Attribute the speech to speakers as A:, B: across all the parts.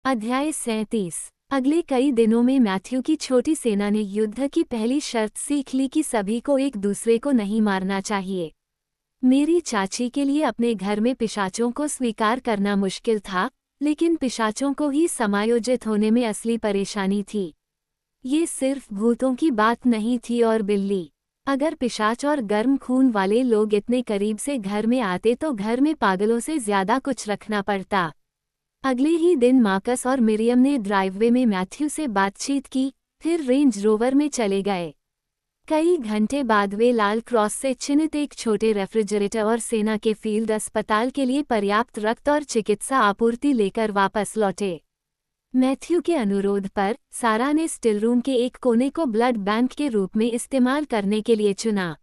A: अध्याय 37। अगले कई दिनों में मैथ्यू की छोटी सेना ने युद्ध की पहली शर्त सीख ली कि सभी को एक दूसरे को नहीं मारना चाहिए। मेरी चाची के लिए अपने घर में पिशाचों को स्वीकार करना मुश्किल था, लेकिन पिशाचों को ही समायोजित होने में असली परेशानी थी। ये सिर्फ भूतों की बात नहीं थी और बिल्ली। अगर पिशाच और गर्म खून वाले लोग इतने करीब से घर में आते तो घर में पागलों से ज्यादा कुछ रखना पड़ता। अगले ही दिन मार्कस और मिरियम ने ड्राइववे में मैथ्यू से बातचीत की, फिर रेंज रोवर में चले गए। कई घंटे बाद वे लाल क्रॉस से चिन्हित एक छोटे रेफ्रिजरेटर और सेना के फील्ड अस्पताल के लिए पर्याप्त रक्त और चिकित्सा आपूर्ति लेकर वापस लौटे। मैथ्यू के अनुरोध पर सारा ने स्टिल रूम के एक कोने को ब्लड बैंक के रूप में इस्तेमाल करने के लिए चुना।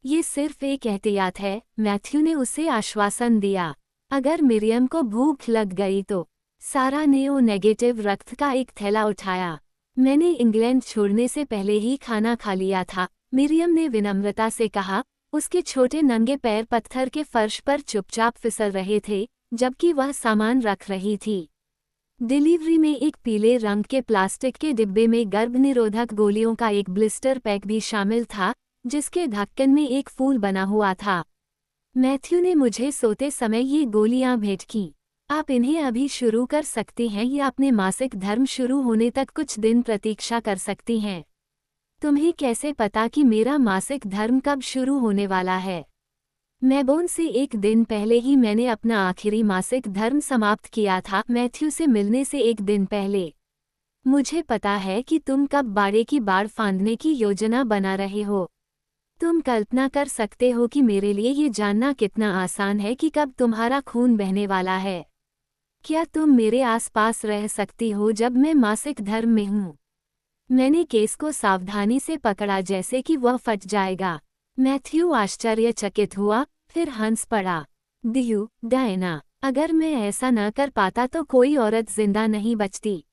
A: ये सिर्फ एक एहतियात है, मैथ्यू ने उसे आश्वासन दिया। अगर मिरियम को भूख लग गई तो। सारा ने ओ नेगेटिव रक्त का एक थैला उठाया। मैंने इंग्लैंड छोड़ने से पहले ही खाना खा लिया था, मिरियम ने विनम्रता से कहा। उसके छोटे नंगे पैर पत्थर के फर्श पर चुपचाप फिसल रहे थे, जबकि वह सामान रख रही थी। डिलीवरी में एक पीले रंग के प्लास्टिक के डिब्बे में गर्भनिरोधक गोलियों का एक ब्लिस्टर पैक भी शामिल था, जिसके ढक्कन में एक फूल बना हुआ था। मैथ्यू ने मुझे सोते समय ये गोलियां भेंट की। आप इन्हें अभी शुरू कर सकती हैं या अपने मासिक धर्म शुरू होने तक कुछ दिन प्रतीक्षा कर सकती हैं। तुम्हें कैसे पता कि मेरा मासिक धर्म कब शुरू होने वाला है? मेलबोर्न से एक दिन पहले ही मैंने अपना आखिरी मासिक धर्म समाप्त किया था, मैथ्यू से मिलने से एक दिन पहले। मुझे पता है कि तुम कब बाड़े की बाड़ फांदने की योजना बना रहे हो। तुम कल्पना कर सकते हो कि मेरे लिए ये जानना कितना आसान है कि कब तुम्हारा खून बहने वाला है। क्या तुम मेरे आसपास रह सकती हो जब मैं मासिक धर्म में हूँ? मैंने केस को सावधानी से पकड़ा जैसे कि वह फट जाएगा। मैथ्यू आश्चर्यचकित हुआ, फिर हंस पड़ा। डायना, अगर मैं ऐसा न कर पाता तो कोई औरत जिंदा नहीं बचती।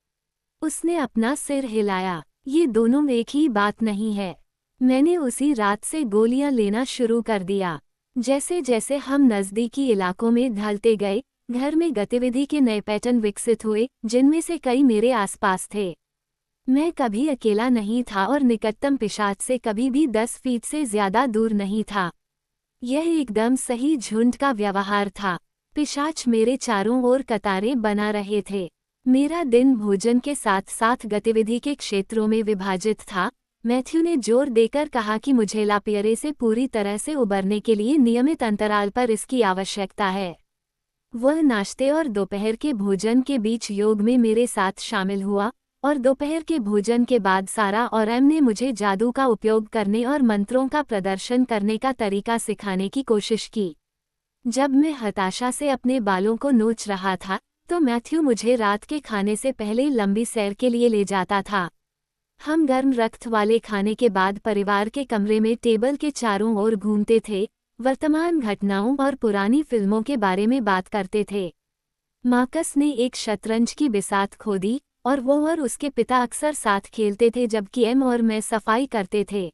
A: उसने अपना सिर हिलाया। ये दोनों एक ही बात नहीं है। मैंने उसी रात से गोलियां लेना शुरू कर दिया। जैसे जैसे हम नज़दीकी इलाकों में ढलते गए, घर में गतिविधि के नए पैटर्न विकसित हुए, जिनमें से कई मेरे आसपास थे। मैं कभी अकेला नहीं था और निकटतम पिशाच से कभी भी 10 फीट से ज्यादा दूर नहीं था। यह एकदम सही झुंड का व्यवहार था। पिशाच मेरे चारों ओर कतारें बना रहे थे। मेरा दिन भोजन के साथ साथ गतिविधि के क्षेत्रों में विभाजित था। मैथ्यू ने जोर देकर कहा कि मुझे लापियरे से पूरी तरह से उबरने के लिए नियमित अंतराल पर इसकी आवश्यकता है। वह नाश्ते और दोपहर के भोजन के बीच योग में मेरे साथ शामिल हुआ, और दोपहर के भोजन के बाद सारा और एम ने मुझे जादू का उपयोग करने और मंत्रों का प्रदर्शन करने का तरीका सिखाने की कोशिश की। जब मैं हताशा से अपने बालों को नोच रहा था, तो मैथ्यू मुझे रात के खाने से पहले लंबी सैर के लिए ले जाता था। हम गर्म रक्त वाले खाने के बाद परिवार के कमरे में टेबल के चारों ओर घूमते थे, वर्तमान घटनाओं और पुरानी फिल्मों के बारे में बात करते थे। मार्कस ने एक शतरंज की बिसात खोदी, और वो और उसके पिता अक्सर साथ खेलते थे जबकि एम और मैं सफाई करते थे।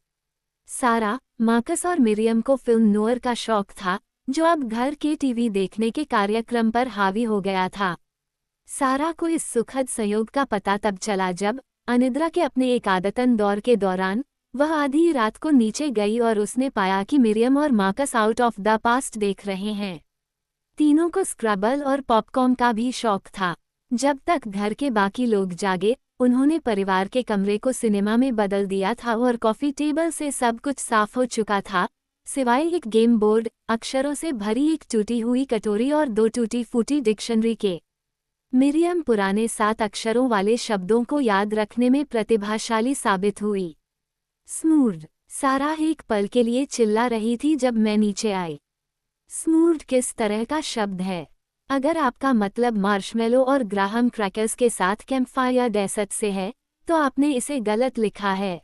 A: सारा, मार्कस और मिरियम को फिल्म नोयर का शौक था, जो अब घर के टीवी देखने के कार्यक्रम पर हावी हो गया था। सारा को इस सुखद संयोग का पता तब चला जब, अनिद्रा के अपने एक आदतन दौर के दौरान, वह आधी रात को नीचे गई और उसने पाया कि मिरियम और Marcus out of the past देख रहे हैं। तीनों को स्क्रैबल और पॉपकॉर्न का भी शौक था। जब तक घर के बाकी लोग जागे, उन्होंने परिवार के कमरे को सिनेमा में बदल दिया था और कॉफी टेबल से सब कुछ साफ हो चुका था, सिवाय एक गेम बोर्ड, अक्षरों से भरी एक टूटी हुई कटोरी और 2 टूटी फूटी डिक्शनरी के। मिरियम पुराने 7 अक्षरों वाले शब्दों को याद रखने में प्रतिभाशाली साबित हुई। स्मूर्ड, सारा एक पल के लिए चिल्ला रही थी जब मैं नीचे आई। स्मूर्ड किस तरह का शब्द है? अगर आपका मतलब मार्शमेलो और ग्राहम क्रैकर्स के साथ कैंपफायर डेसर्ट से है, तो आपने इसे गलत लिखा है।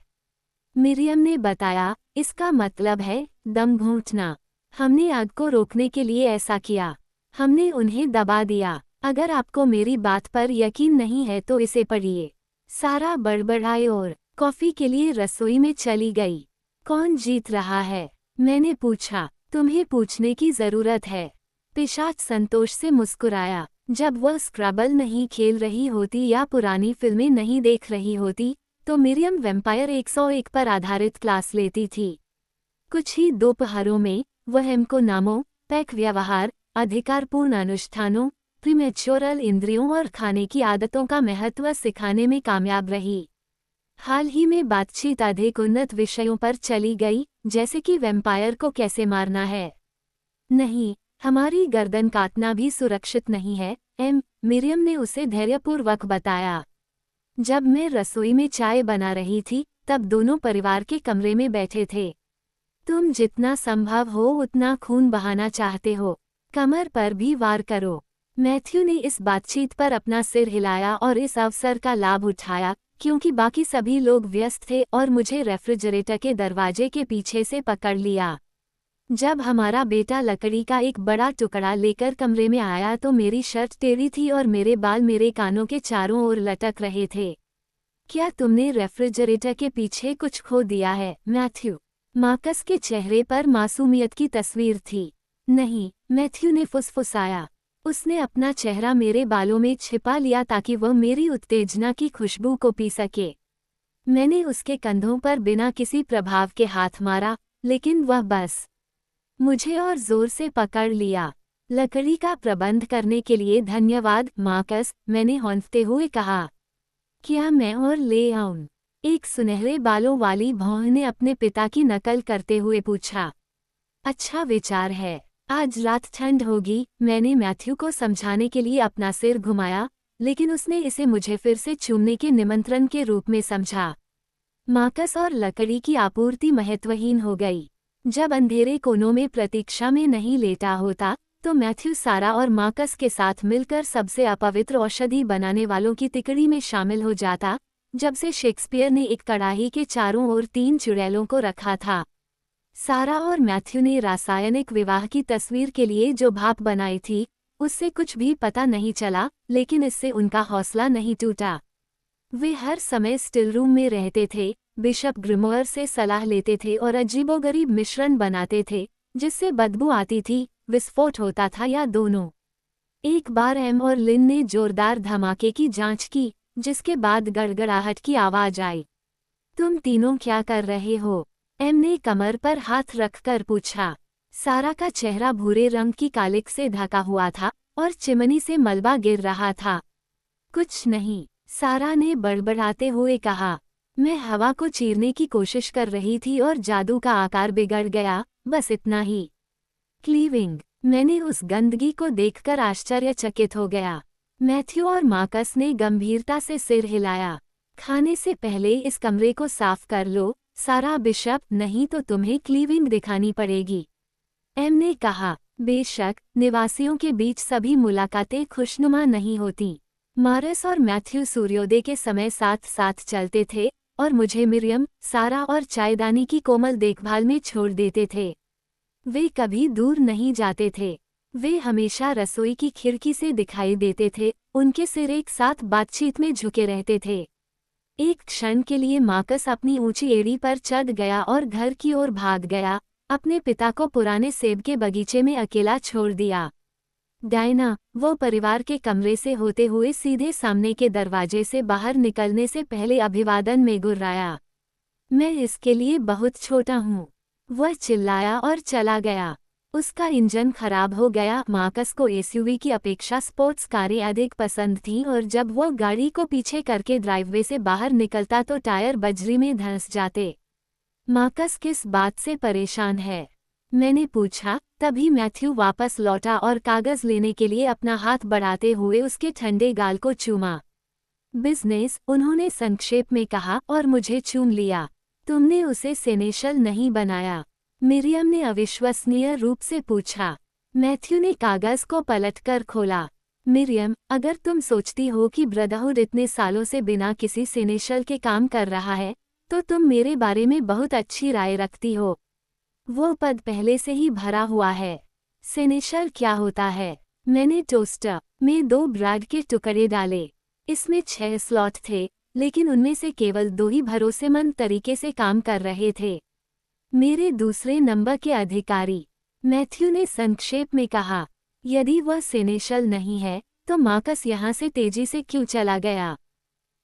A: मिरियम ने बताया, इसका मतलब है दम घूंटना। हमने आग को रोकने के लिए ऐसा किया। हमने उन्हें दबा दिया। अगर आपको मेरी बात पर यकीन नहीं है तो इसे पढ़िए। सारा बड़बड़ाई और कॉफी के लिए रसोई में चली गई। कौन जीत रहा है? मैंने पूछा। तुम्हें पूछने की जरूरत है। पिशाच संतोष से मुस्कुराया। जब वह स्क्रैबल नहीं खेल रही होती या पुरानी फिल्में नहीं देख रही होती, तो मिरियम वैम्पायर 101 पर आधारित क्लास लेती थी। कुछ ही दोपहरों में वह एमको नामों, पैक व्यवहार, अधिकारपूर्ण अनुष्ठानों, प्रीमेच्योरल इंद्रियों और खाने की आदतों का महत्व सिखाने में कामयाब रही। हाल ही में बातचीत अधिक उन्नत विषयों पर चली गई, जैसे कि वैम्पायर को कैसे मारना है। नहीं, हमारी गर्दन काटना भी सुरक्षित नहीं है, मिरियम ने उसे धैर्यपूर्वक बताया। जब मैं रसोई में चाय बना रही थी, तब दोनों परिवार के कमरे में बैठे थे। तुम जितना संभव हो उतना खून बहाना चाहते हो, कमर पर भी वार करो। मैथ्यू ने इस बातचीत पर अपना सिर हिलाया और इस अवसर का लाभ उठाया, क्योंकि बाकी सभी लोग व्यस्त थे और मुझे रेफ्रिजरेटर के दरवाजे के पीछे से पकड़ लिया। जब हमारा बेटा लकड़ी का एक बड़ा टुकड़ा लेकर कमरे में आया तो मेरी शर्ट टेढ़ी थी और मेरे बाल मेरे कानों के चारों ओर लटक रहे थे। क्या तुमने रेफ्रिजरेटर के पीछे कुछ खो दिया है, मैथ्यू? मार्कस के चेहरे पर मासूमियत की तस्वीर थी। नहीं, मैथ्यू ने फुसफुसाया। उसने अपना चेहरा मेरे बालों में छिपा लिया ताकि वह मेरी उत्तेजना की खुशबू को पी सके। मैंने उसके कंधों पर बिना किसी प्रभाव के हाथ मारा, लेकिन वह बस मुझे और जोर से पकड़ लिया। लकड़ी का प्रबंध करने के लिए धन्यवाद, मार्कस, मैंने हौंफते हुए कहा। क्या मैं और ले आऊं? एक सुनहरे बालों वाली भौं ने अपने पिता की नकल करते हुए पूछा। अच्छा विचार है। आज रात ठंड होगी, मैंने मैथ्यू को समझाने के लिए अपना सिर घुमाया, लेकिन उसने इसे मुझे फिर से चूमने के निमंत्रण के रूप में समझा। मार्कस और लकड़ी की आपूर्ति महत्वहीन हो गई। जब अंधेरे कोनों में प्रतीक्षा में नहीं लेटा होता, तो मैथ्यू सारा और मार्कस के साथ मिलकर सबसे अपवित्र औषधि बनाने वालों की तिकड़ी में शामिल हो जाता, जब से शेक्सपियर ने एक कड़ाही के चारों ओर 3 चुड़ैलों को रखा था। सारा और मैथ्यू ने रासायनिक विवाह की तस्वीर के लिए जो भाप बनाई थी, उससे कुछ भी पता नहीं चला, लेकिन इससे उनका हौसला नहीं टूटा। वे हर समय स्टिल रूम में रहते थे, बिशप ग्रिमोयर से सलाह लेते थे और अजीबोगरीब मिश्रण बनाते थे, जिससे बदबू आती थी, विस्फोट होता था या दोनों। एक बार एम और लिन ने जोरदार धमाके की जांच की, जिसके बाद गड़गड़ाहट की आवाज आई। तुम तीनों क्या कर रहे हो? एम ने कमर पर हाथ रखकर पूछा। सारा का चेहरा भूरे रंग की कालिक से ढका हुआ था और चिमनी से मलबा गिर रहा था। कुछ नहीं, सारा ने बड़बड़ाते हुए कहा। मैं हवा को चीरने की कोशिश कर रही थी और जादू का आकार बिगड़ गया, बस इतना ही। क्लीविंग, मैंने उस गंदगी को देखकर आश्चर्यचकित हो गया। मैथ्यू और मार्कस ने गंभीरता से सिर हिलाया। खाने से पहले इस कमरे को साफ कर लो, सारा बिशप, नहीं तो तुम्हें क्लीविंग दिखानी पड़ेगी। एम ने कहा। बेशक, निवासियों के बीच सभी मुलाकातें खुशनुमा नहीं होती। मार्कस और मैथ्यू सूर्योदय के समय साथ साथ चलते थे और मुझे मिरियम, सारा और चायदानी की कोमल देखभाल में छोड़ देते थे। वे कभी दूर नहीं जाते थे। वे हमेशा रसोई की खिड़की से दिखाई देते थे, उनके सिर एक साथ बातचीत में झुके रहते थे। एक क्षण के लिए मार्कस अपनी ऊंची एड़ी पर चढ़ गया और घर की ओर भाग गया, अपने पिता को पुराने सेब के बगीचे में अकेला छोड़ दिया। डायना, वो परिवार के कमरे से होते हुए सीधे सामने के दरवाजे से बाहर निकलने से पहले अभिवादन में गुर्राया। मैं इसके लिए बहुत छोटा हूँ, वह चिल्लाया और चला गया। उसका इंजन खराब हो गया। मार्कस को एसयूवी की अपेक्षा स्पोर्ट्स कारें अधिक पसंद थीं और जब वह गाड़ी को पीछे करके ड्राइववे से बाहर निकलता तो टायर बजरी में धंस जाते। मार्कस किस बात से परेशान है? मैंने पूछा। तभी मैथ्यू वापस लौटा और कागज लेने के लिए अपना हाथ बढ़ाते हुए उसके ठंडे गाल को चूमा। बिजनेस, उन्होंने संक्षेप में कहा और मुझे चूम लिया। तुमने उसे सेनेशल नहीं बनाया? मिरियम ने अविश्वसनीय रूप से पूछा। मैथ्यू ने कागज को पलटकर खोला। मिरियम, अगर तुम सोचती हो कि ब्रदरहुड इतने सालों से बिना किसी सेनेशल के काम कर रहा है, तो तुम मेरे बारे में बहुत अच्छी राय रखती हो। वो पद पहले से ही भरा हुआ है। सेनेशल क्या होता है? मैंने टोस्टर में 2 ब्रेड के टुकड़े डाले। इसमें 6 स्लॉट थे, लेकिन उनमें से केवल 2 ही भरोसेमंद तरीके से काम कर रहे थे। मेरे दूसरे नंबर के अधिकारी, मैथ्यू ने संक्षेप में कहा। यदि वह सेनेशल नहीं है, तो मार्कस यहाँ से तेजी से क्यों चला गया?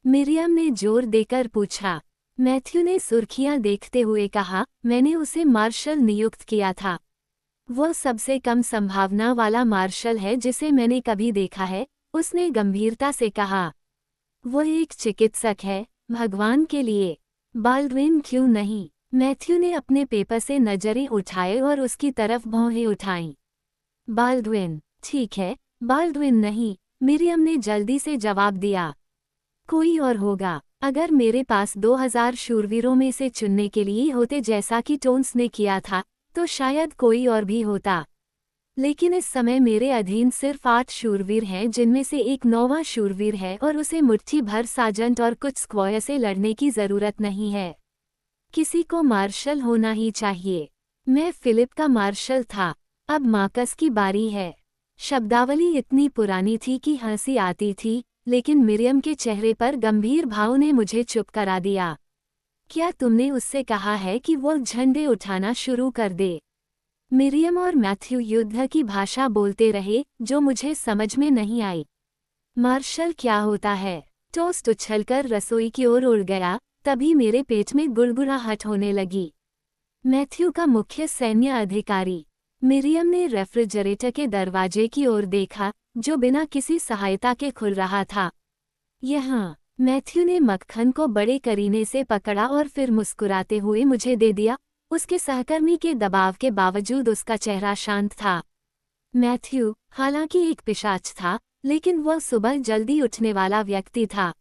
A: मिरियम ने जोर देकर पूछा। मैथ्यू ने सुर्खियां देखते हुए कहा, मैंने उसे मार्शल नियुक्त किया था। वो सबसे कम संभावना वाला मार्शल है जिसे मैंने कभी देखा है, उसने गंभीरता से कहा। वो एक चिकित्सक है, भगवान के लिए। बाल्डविन क्यों नहीं? मैथ्यू ने अपने पेपर से नजरें उठाए और उसकी तरफ भौहें उठाईं। बाल्डविन, ठीक है, बाल्डविन नहीं, मिरियम ने जल्दी से जवाब दिया। कोई और होगा। अगर मेरे पास 2000 शूरवीरों में से चुनने के लिए होते जैसा कि टोन्स ने किया था, तो शायद कोई और भी होता। लेकिन इस समय मेरे अधीन सिर्फ 8 शूरवीर हैं, जिनमें से एक 9वां शूरवीर है और उसे मुट्ठी भर सार्जेंट और कुछ स्क्वायर से लड़ने की जरूरत नहीं है। किसी को मार्शल होना ही चाहिए। मैं फिलिप का मार्शल था। अब मार्कस की बारी है। शब्दावली इतनी पुरानी थी कि हंसी आती थी, लेकिन मिरियम के चेहरे पर गंभीर भाव ने मुझे चुप करा दिया। क्या तुमने उससे कहा है कि वो झंडे उठाना शुरू कर दे? मिरियम और मैथ्यू युद्ध की भाषा बोलते रहे, जो मुझे समझ में नहीं आई। मार्शल क्या होता है? टोस्ट उछलकर रसोई की ओर उड़ गया, तभी मेरे पेट में गुड़गुड़ाहट होने लगी। मैथ्यू का मुख्य सैन्य अधिकारी। मिरियम ने रेफ्रिजरेटर के दरवाजे की ओर देखा, जो बिना किसी सहायता के खुल रहा था। यहाँ। मैथ्यू ने मक्खन को बड़े करीने से पकड़ा और फिर मुस्कुराते हुए मुझे दे दिया। उसके सहकर्मी के दबाव के बावजूद उसका चेहरा शांत था। मैथ्यू, हालांकि एक पिशाच था, लेकिन वह सुबह जल्दी उठने वाला व्यक्ति था।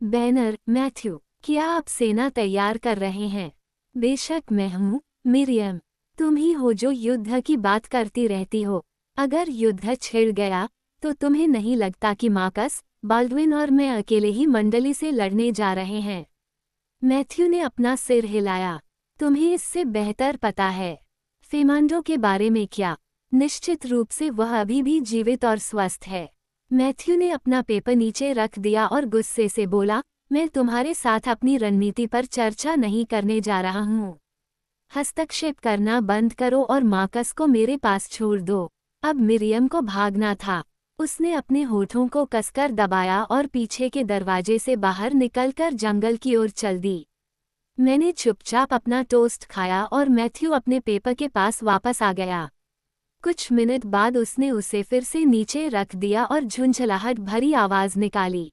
A: बैनर, मैथ्यू, क्या आप सेना तैयार कर रहे हैं? बेशक मैं हूँ, मिरियम। तुम ही हो जो युद्ध की बात करती रहती हो। अगर युद्ध छिड़ गया, तो तुम्हें नहीं लगता कि मार्कस, बाल्डविन और मैं अकेले ही मंडली से लड़ने जा रहे हैं? मैथ्यू ने अपना सिर हिलाया। तुम्हें इससे बेहतर पता है। फेमांडो के बारे में क्या? निश्चित रूप से वह अभी भी जीवित और स्वस्थ है। मैथ्यू ने अपना पेपर नीचे रख दिया और गुस्से से बोला, मैं तुम्हारे साथ अपनी रणनीति पर चर्चा नहीं करने जा रहा हूँ। हस्तक्षेप करना बंद करो और मार्कस को मेरे पास छोड़ दो। अब मिरियम को भागना था। उसने अपने होठों को कसकर दबाया और पीछे के दरवाजे से बाहर निकलकर जंगल की ओर चल दी। मैंने चुपचाप अपना टोस्ट खाया और मैथ्यू अपने पेपर के पास वापस आ गया। कुछ मिनट बाद उसने उसे फिर से नीचे रख दिया और झुंझलाहट भरी आवाज निकाली,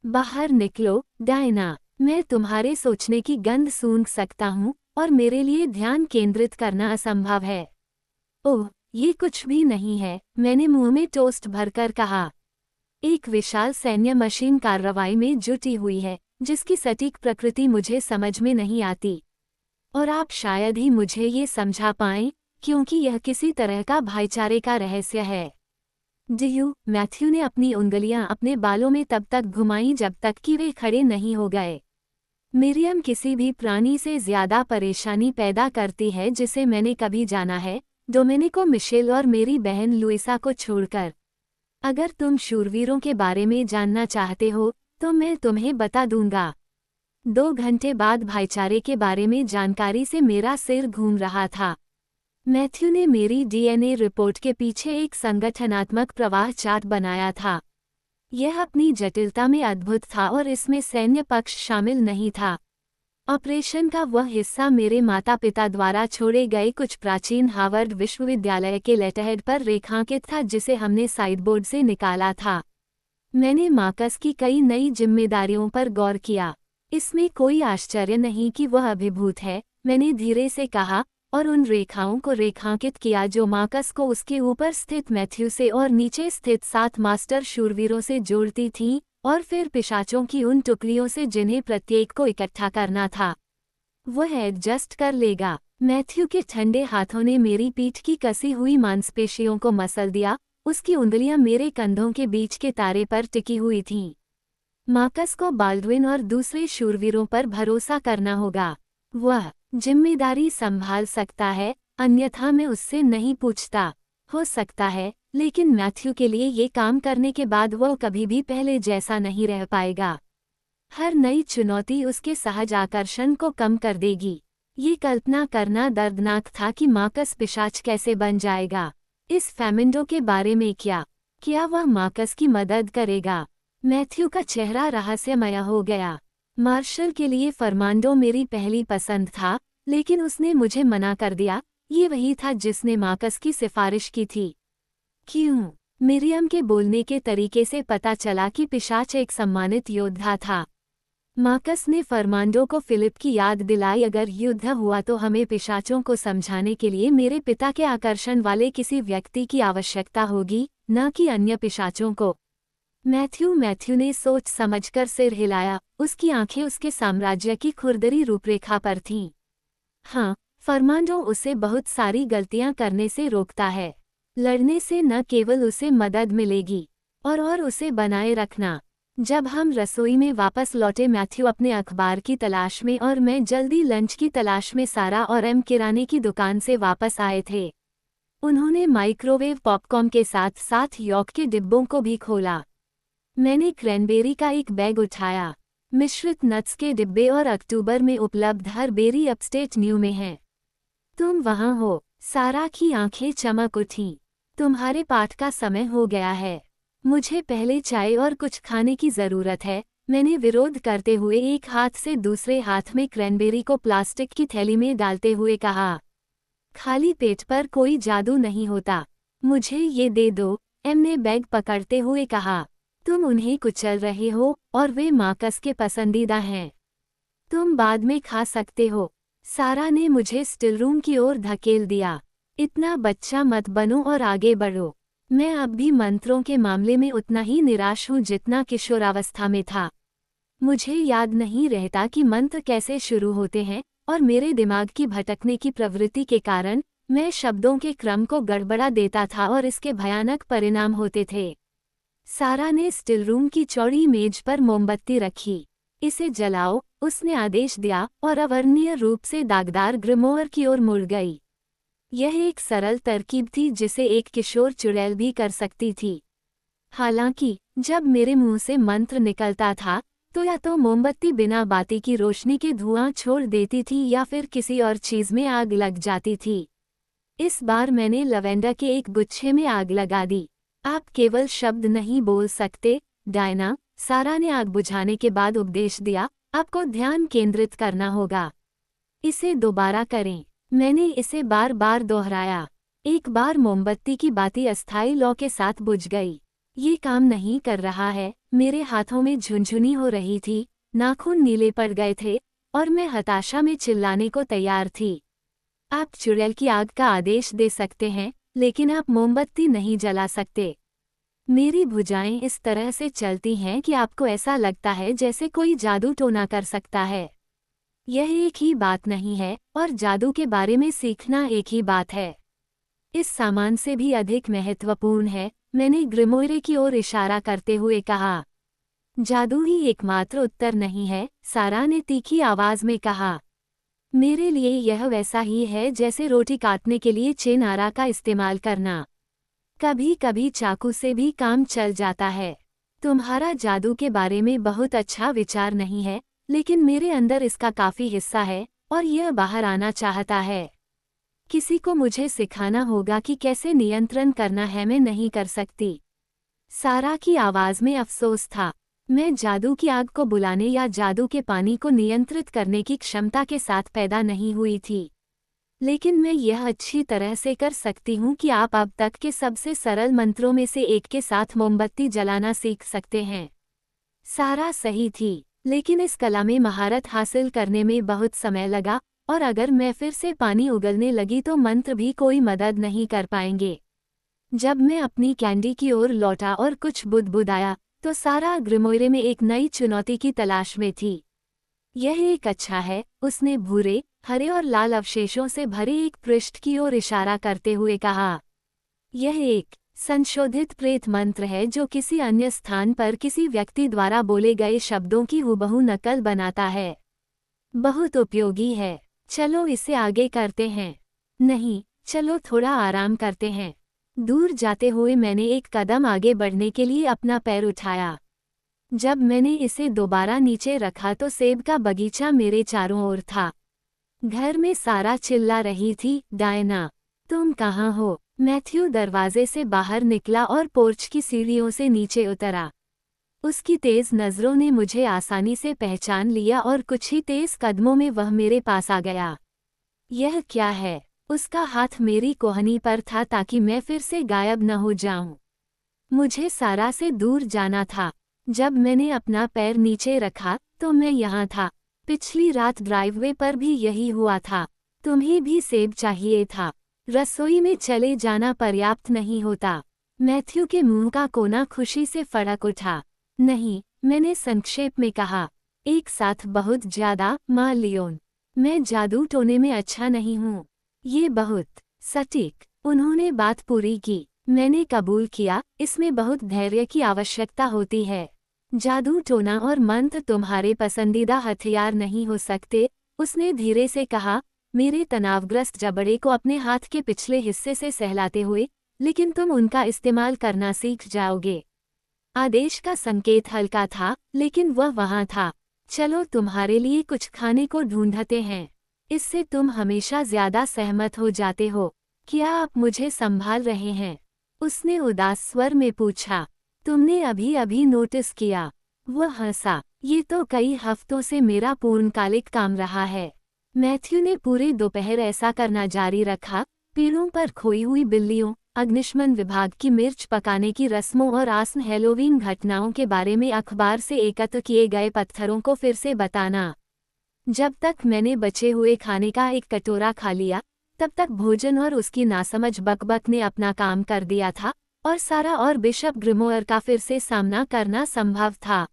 A: बाहर निकलो, डायना। मैं तुम्हारे सोचने की गंध सूंघ सकता हूँ और मेरे लिए ध्यान केंद्रित करना असंभव है। ओह, ये कुछ भी नहीं है, मैंने मुंह में टोस्ट भरकर कहा। एक विशाल सैन्य मशीन कार्रवाई में जुटी हुई है, जिसकी सटीक प्रकृति मुझे समझ में नहीं आती। और आप शायद ही मुझे ये समझा पाएं, क्योंकि यह किसी तरह का भाईचारे का रहस्य है। मैथ्यू ने अपनी उंगलियां अपने बालों में तब तक घुमाईं जब तक कि वे खड़े नहीं हो गए। मिरियम किसी भी प्राणी से ज्यादा परेशानी पैदा करती है जिसे मैंने कभी जाना है, डोमिनिको, मिशेल और मेरी बहन लुइसा को छोड़कर। अगर तुम शूरवीरों के बारे में जानना चाहते हो, तो मैं तुम्हें बता दूंगा। 2 घंटे बाद भाईचारे के बारे में जानकारी से मेरा सिर घूम रहा था। मैथ्यू ने मेरी डीएनए रिपोर्ट के पीछे एक संगठनात्मक प्रवाह चार्ट बनाया था। यह अपनी जटिलता में अद्भुत था और इसमें सैन्य पक्ष शामिल नहीं था। ऑपरेशन का वह हिस्सा मेरे माता पिता द्वारा छोड़े गए कुछ प्राचीन हार्वर्ड विश्वविद्यालय के लेटरहेड पर रेखांकित था, जिसे हमने साइडबोर्ड से निकाला था। मैंने मार्कस की कई नई जिम्मेदारियों पर गौर किया। इसमें कोई आश्चर्य नहीं कि वह अभिभूत है, मैंने धीरे से कहा, और उन रेखाओं को रेखांकित किया जो मार्कस को उसके ऊपर स्थित मैथ्यू से और नीचे स्थित 7 मास्टर शूरवीरों से जोड़ती थीं, और फिर पिशाचों की उन टुकड़ियों से जिन्हें प्रत्येक को इकट्ठा करना था। वह एडजस्ट कर लेगा। मैथ्यू के ठंडे हाथों ने मेरी पीठ की कसी हुई मांसपेशियों को मसल दिया। उसकी उंगलियां मेरे कंधों के बीच के तारे पर टिकी हुई थीं। मार्कस को बाल्डविन और दूसरे शूरवीरों पर भरोसा करना होगा। वह जिम्मेदारी संभाल सकता है, अन्यथा मैं उससे नहीं पूछता। हो सकता है, लेकिन मैथ्यू के लिए ये काम करने के बाद वह कभी भी पहले जैसा नहीं रह पाएगा। हर नई चुनौती उसके सहज आकर्षण को कम कर देगी। ये कल्पना करना दर्दनाक था कि मार्कस पिशाच कैसे बन जाएगा। इस फेमिंडो के बारे में क्या? क्या वह मार्कस की मदद करेगा? मैथ्यू का चेहरा रहस्यमय हो गया। मार्शल के लिए फर्नांडो मेरी पहली पसंद था, लेकिन उसने मुझे मना कर दिया। ये वही था जिसने मार्कस की सिफारिश की थी। क्यों? मिरियम के बोलने के तरीके से पता चला कि पिशाच एक सम्मानित योद्धा था। मार्कस ने फर्नांडो को फिलिप की याद दिलाई, अगर युद्ध हुआ तो हमें पिशाचों को समझाने के लिए मेरे पिता के आकर्षण वाले किसी व्यक्ति की आवश्यकता होगी, न कि अन्य पिशाचों को। मैथ्यू ने सोच समझकर सिर हिलाया। उसकी आंखें उसके साम्राज्य की खुरदरी रूपरेखा पर थीं। हाँ, फर्नांडो उसे बहुत सारी गलतियां करने से रोकता है। लड़ने से न केवल उसे मदद मिलेगी और उसे बनाए रखना। जब हम रसोई में वापस लौटे, मैथ्यू अपने अखबार की तलाश में और मैं जल्दी लंच की तलाश में सारा और एम किराने की दुकान से वापस आए थे। उन्होंने माइक्रोवेव पॉपकॉर्न के साथ साथ यॉर्क के डिब्बों को भी खोला। मैंने क्रैनबेरी का एक बैग उठाया। मिश्रित नट्स के डिब्बे और अक्टूबर में उपलब्ध हर बेरी अपस्टेट न्यू में हैं। तुम वहाँ हो? सारा की आंखें चमक उठीं। तुम्हारे पाठ का समय हो गया है। मुझे पहले चाय और कुछ खाने की जरूरत है, मैंने विरोध करते हुए एक हाथ से दूसरे हाथ में क्रैनबेरी को प्लास्टिक की थैली में डालते हुए कहा। खाली पेट पर कोई जादू नहीं होता। मुझे ये दे दो, एम ने बैग पकड़ते हुए कहा। तुम उन्हें कुचल रहे हो और वे मार्कस के पसंदीदा हैं। तुम बाद में खा सकते हो। सारा ने मुझे स्टिल रूम की ओर धकेल दिया। इतना बच्चा मत बनो और आगे बढ़ो। मैं अब भी मंत्रों के मामले में उतना ही निराश हूँ जितना किशोरावस्था में था। मुझे याद नहीं रहता कि मंत्र कैसे शुरू होते हैं, और मेरे दिमाग की भटकने की प्रवृत्ति के कारण मैं शब्दों के क्रम को गड़बड़ा देता था और इसके भयानक परिणाम होते थे। सारा ने स्टिल रूम की चौड़ी मेज पर मोमबत्ती रखी। इसे जलाओ, उसने आदेश दिया और अवर्णनीय रूप से दागदार ग्रिमोयर की ओर मुड़ गई। यह एक सरल तरकीब थी जिसे एक किशोर चुड़ैल भी कर सकती थी। हालांकि जब मेरे मुंह से मंत्र निकलता था तो या तो मोमबत्ती बिना बाती की रोशनी के धुआं छोड़ देती थी या फिर किसी और चीज में आग लग जाती थी। इस बार मैंने लवेंडर के एक गुच्छे में आग लगा दी। आप केवल शब्द नहीं बोल सकते, डायना, सारा ने आग बुझाने के बाद उपदेश दिया। आपको ध्यान केंद्रित करना होगा। इसे दोबारा करें। मैंने इसे बार बार दोहराया। एक बार मोमबत्ती की बाती अस्थायी लौ के साथ बुझ गई। ये काम नहीं कर रहा है। मेरे हाथों में झुनझुनी हो रही थी, नाखून नीले पड़ गए थे और मैं हताशा में चिल्लाने को तैयार थी। आप चुड़ैल की आग का आदेश दे सकते हैं, लेकिन आप मोमबत्ती नहीं जला सकते। मेरी भुजाएं इस तरह से चलती हैं कि आपको ऐसा लगता है जैसे कोई जादू टोना कर सकता है। यह एक ही बात नहीं है और जादू के बारे में सीखना एक ही बात है। इस सामान से भी अधिक महत्वपूर्ण है, मैंने ग्रिमोire की ओर इशारा करते हुए कहा। जादू ही एकमात्र उत्तर नहीं है, सारा ने तीखी आवाज में कहा। मेरे लिए यह वैसा ही है जैसे रोटी काटने के लिए चेनारा का इस्तेमाल करना। कभी कभी चाकू से भी काम चल जाता है। तुम्हारा जादू के बारे में बहुत अच्छा विचार नहीं है, लेकिन मेरे अंदर इसका काफी हिस्सा है और यह बाहर आना चाहता है। किसी को मुझे सिखाना होगा कि कैसे नियंत्रण करना है, मैं नहीं कर सकती। सारा की आवाज में अफसोस था। मैं जादू की आग को बुलाने या जादू के पानी को नियंत्रित करने की क्षमता के साथ पैदा नहीं हुई थी, लेकिन मैं यह अच्छी तरह से कर सकती हूँ कि आप अब तक के सबसे सरल मंत्रों में से एक के साथ मोमबत्ती जलाना सीख सकते हैं। सारा सही थी, लेकिन इस कला में महारत हासिल करने में बहुत समय लगा, और अगर मैं फिर से पानी उगलने लगी तो मंत्र भी कोई मदद नहीं कर पाएंगे। जब मैं अपनी कैंडी की ओर लौटा और कुछ बुदबुदाया तो सारा ग्रिमोire में एक नई चुनौती की तलाश में थी। यह एक अच्छा है, उसने भूरे, हरे और लाल अवशेषों से भरे एक पृष्ठ की ओर इशारा करते हुए कहा। यह एक संशोधित प्रेत मंत्र है जो किसी अन्य स्थान पर किसी व्यक्ति द्वारा बोले गए शब्दों की हूबहू नकल बनाता है। बहुत उपयोगी है। चलो इसे आगे करते हैं। नहीं, चलो थोड़ा आराम करते हैं। दूर जाते हुए मैंने एक कदम आगे बढ़ने के लिए अपना पैर उठाया। जब मैंने इसे दोबारा नीचे रखा तो सेब का बगीचा मेरे चारों ओर था। घर में सारा चिल्ला रही थी, डायना, तुम कहाँ हो? मैथ्यू दरवाजे से बाहर निकला और पोर्च की सीढ़ियों से नीचे उतरा। उसकी तेज नज़रों ने मुझे आसानी से पहचान लिया और कुछ ही तेज कदमों में वह मेरे पास आ गया। यह क्या है? उसका हाथ मेरी कोहनी पर था ताकि मैं फिर से गायब न हो जाऊं। मुझे सारा से दूर जाना था। जब मैंने अपना पैर नीचे रखा तो मैं यहाँ था। पिछली रात ड्राइववे पर भी यही हुआ था। तुम्हें भी सेब चाहिए था। रसोई में चले जाना पर्याप्त नहीं होता। मैथ्यू के मुंह का कोना खुशी से फड़क उठा। नहीं, मैंने संक्षेप में कहा। एक साथ बहुत ज्यादा, माँ लियोन। मैं जादू टोने में अच्छा नहीं हूँ। ये बहुत सटीक। उन्होंने बात पूरी की। मैंने कबूल किया, इसमें बहुत धैर्य की आवश्यकता होती है। जादू टोना और मंत्र तुम्हारे पसंदीदा हथियार नहीं हो सकते, उसने धीरे से कहा, मेरे तनावग्रस्त जबड़े को अपने हाथ के पिछले हिस्से से सहलाते हुए, लेकिन तुम उनका इस्तेमाल करना सीख जाओगे। आदेश का संकेत हल्का था, लेकिन वह वहाँ था। चलो तुम्हारे लिए कुछ खाने को ढूंढते हैं। इससे तुम हमेशा ज्यादा सहमत हो जाते हो। क्या आप मुझे संभाल रहे हैं? उसने उदास स्वर में पूछा। तुमने अभी अभी नोटिस किया? वह हंसा। ये तो कई हफ्तों से मेरा पूर्णकालिक काम रहा है। मैथ्यू ने पूरे दोपहर ऐसा करना जारी रखा, पेड़ों पर खोई हुई बिल्लियों, अग्निशमन विभाग की मिर्च पकाने की रस्मों और आसन हैलोवीन घटनाओं के बारे में अखबार से एकत्र किए गए पत्थरों को फिर से बताना। जब तक मैंने बचे हुए खाने का एक कटोरा खा लिया, तब तक भोजन और उसकी नासमझ बकबक ने अपना काम कर दिया था और सारा और बिशप ग्रिमोयर का फिर से सामना करना संभव था।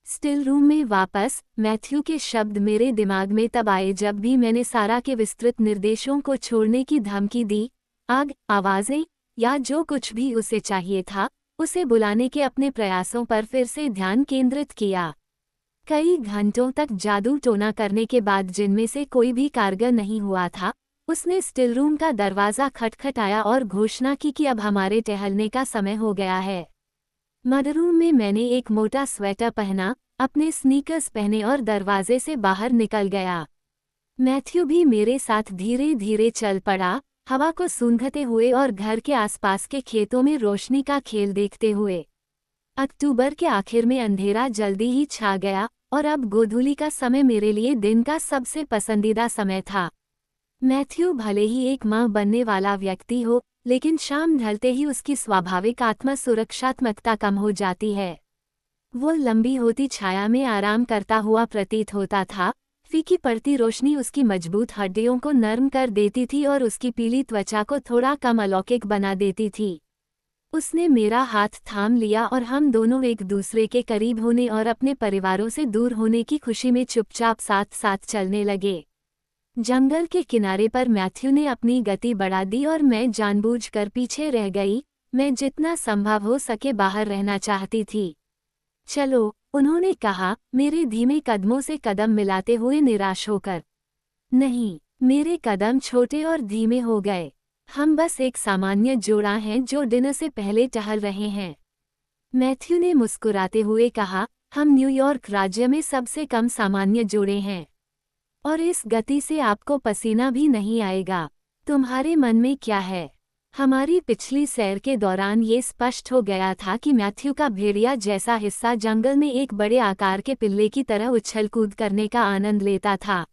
A: स्टिल रूम में वापस मैथ्यू के शब्द मेरे दिमाग में तब आए जब भी मैंने सारा के विस्तृत निर्देशों को छोड़ने की धमकी दी। आग, आवाजें या जो कुछ भी उसे चाहिए था, उसे बुलाने के अपने प्रयासों पर फिर से ध्यान केंद्रित किया। कई घंटों तक जादू टोना करने के बाद जिनमें से कोई भी कारगर नहीं हुआ था, उसने स्टिल रूम का दरवाज़ा खटखटाया और घोषणा की कि अब हमारे टहलने का समय हो गया है। मडरूम में मैंने एक मोटा स्वेटर पहना, अपने स्नीकर्स पहने और दरवाजे से बाहर निकल गया। मैथ्यू भी मेरे साथ धीरे धीरे चल पड़ा, हवा को सूंघते हुए और घर के आसपास के खेतों में रोशनी का खेल देखते हुए। अक्टूबर के आखिर में अंधेरा जल्दी ही छा गया और अब गोधूली का समय मेरे लिए दिन का सबसे पसंदीदा समय था। मैथ्यू भले ही एक माँ बनने वाला व्यक्ति हो, लेकिन शाम ढलते ही उसकी स्वाभाविक आत्म सुरक्षात्मकता कम हो जाती है। वो लंबी होती छाया में आराम करता हुआ प्रतीत होता था। फीकी पड़ती रोशनी उसकी मजबूत हड्डियों को नर्म कर देती थी और उसकी पीली त्वचा को थोड़ा कम अलौकिक बना देती थी। उसने मेरा हाथ थाम लिया और हम दोनों एक दूसरे के करीब होने और अपने परिवारों से दूर होने की खुशी में चुपचाप साथ साथ चलने लगे। जंगल के किनारे पर मैथ्यू ने अपनी गति बढ़ा दी और मैं जानबूझकर पीछे रह गई। मैं जितना संभव हो सके बाहर रहना चाहती थी। चलो, उन्होंने कहा, मेरे धीमे कदमों से कदम मिलाते हुए निराश होकर। नहीं, मेरे कदम छोटे और धीमे हो गए। हम बस एक सामान्य जोड़ा हैं जो डिनर से पहले टहल रहे हैं। मैथ्यू ने मुस्कुराते हुए कहा, हम न्यूयॉर्क राज्य में सबसे कम सामान्य जोड़े हैं। और इस गति से आपको पसीना भी नहीं आएगा। तुम्हारे मन में क्या है? हमारी पिछली सैर के दौरान ये स्पष्ट हो गया था कि मैथ्यू का भेड़िया जैसा हिस्सा जंगल में एक बड़े आकार के पिल्ले की तरह उछल कूद करने का आनंद लेता था।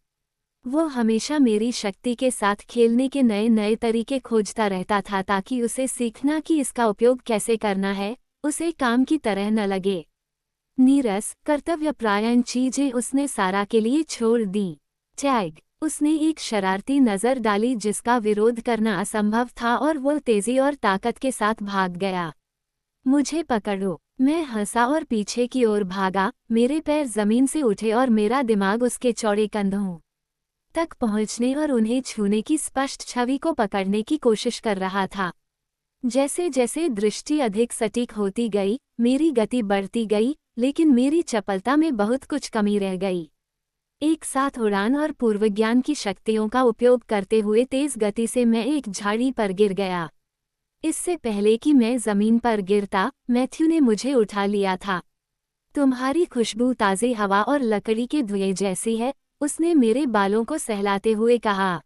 A: वो हमेशा मेरी शक्ति के साथ खेलने के नए नए तरीके खोजता रहता था ताकि उसे सीखना कि इसका उपयोग कैसे करना है, उसे काम की तरह न लगे। नीरस, कर्तव्यपरायण चीजें उसने सारा के लिए छोड़ दी। टैग, उसने एक शरारती नज़र डाली जिसका विरोध करना असंभव था और वो तेजी और ताकत के साथ भाग गया। मुझे पकड़ो, मैं हंसा और पीछे की ओर भागा। मेरे पैर जमीन से उठे और मेरा दिमाग उसके चौड़े कंधों तक पहुंचने और उन्हें छूने की स्पष्ट छवि को पकड़ने की कोशिश कर रहा था। जैसे जैसे दृष्टि अधिक सटीक होती गई, मेरी गति बढ़ती गई, लेकिन मेरी चपलता में बहुत कुछ कमी रह गई। एक साथ उड़ान और पूर्वज्ञान की शक्तियों का उपयोग करते हुए तेज गति से मैं एक झाड़ी पर गिर गया। इससे पहले कि मैं जमीन पर गिरता, मैथ्यू ने मुझे उठा लिया था। तुम्हारी खुशबू ताज़ी हवा और लकड़ी के धुएं जैसी है, उसने मेरे बालों को सहलाते हुए कहा।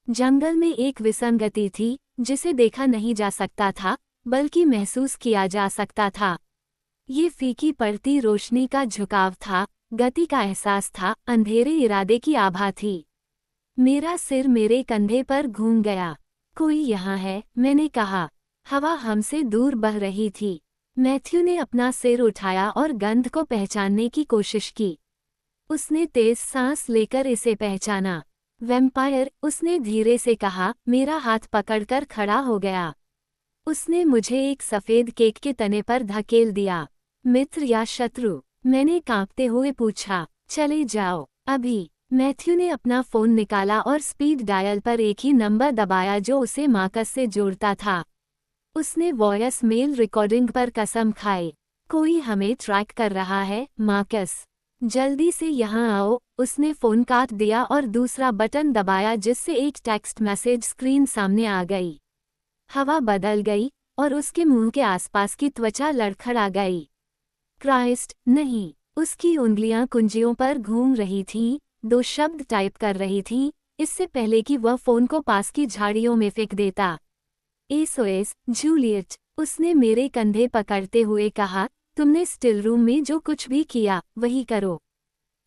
A: जंगल में एक विसंगति थी, जिसे देखा नहीं जा सकता था, बल्कि महसूस किया जा सकता था। ये फीकी पड़ती रोशनी का झुकाव था, गति का एहसास था, अंधेरे इरादे की आभा थी। मेरा सिर मेरे कंधे पर घूम गया। कोई यहाँ है, मैंने कहा। हवा हमसे दूर बह रही थी। मैथ्यू ने अपना सिर उठाया और गंध को पहचानने की कोशिश की। उसने तेज सांस लेकर इसे पहचाना। वैम्पायर, उसने धीरे से कहा, मेरा हाथ पकड़कर खड़ा हो गया। उसने मुझे एक सफेद केक के तने पर धकेल दिया। मित्र या शत्रु? मैंने कांपते हुए पूछा। चले जाओ, अभी। मैथ्यू ने अपना फोन निकाला और स्पीड डायल पर एक ही नंबर दबाया जो उसे मार्कस से जोड़ता था। उसने वॉयस मेल रिकॉर्डिंग पर कसम खाई। कोई हमें ट्रैक कर रहा है, मार्कस। जल्दी से यहाँ आओ। उसने फोन काट दिया और दूसरा बटन दबाया जिससे एक टेक्स्ट मैसेज स्क्रीन सामने आ गई। हवा बदल गई और उसके मुंह के आसपास की त्वचा लड़खड़ा गई। क्राइस्ट, नहीं। उसकी उंगलियां कुंजियों पर घूम रही थीं, 2 शब्द टाइप कर रही थीं, इससे पहले कि वह फोन को पास की झाड़ियों में फेंक देता। एसओएस, जूलियट, उसने मेरे कंधे पकड़ते हुए कहा, तुमने स्टिल रूम में जो कुछ भी किया, वही करो।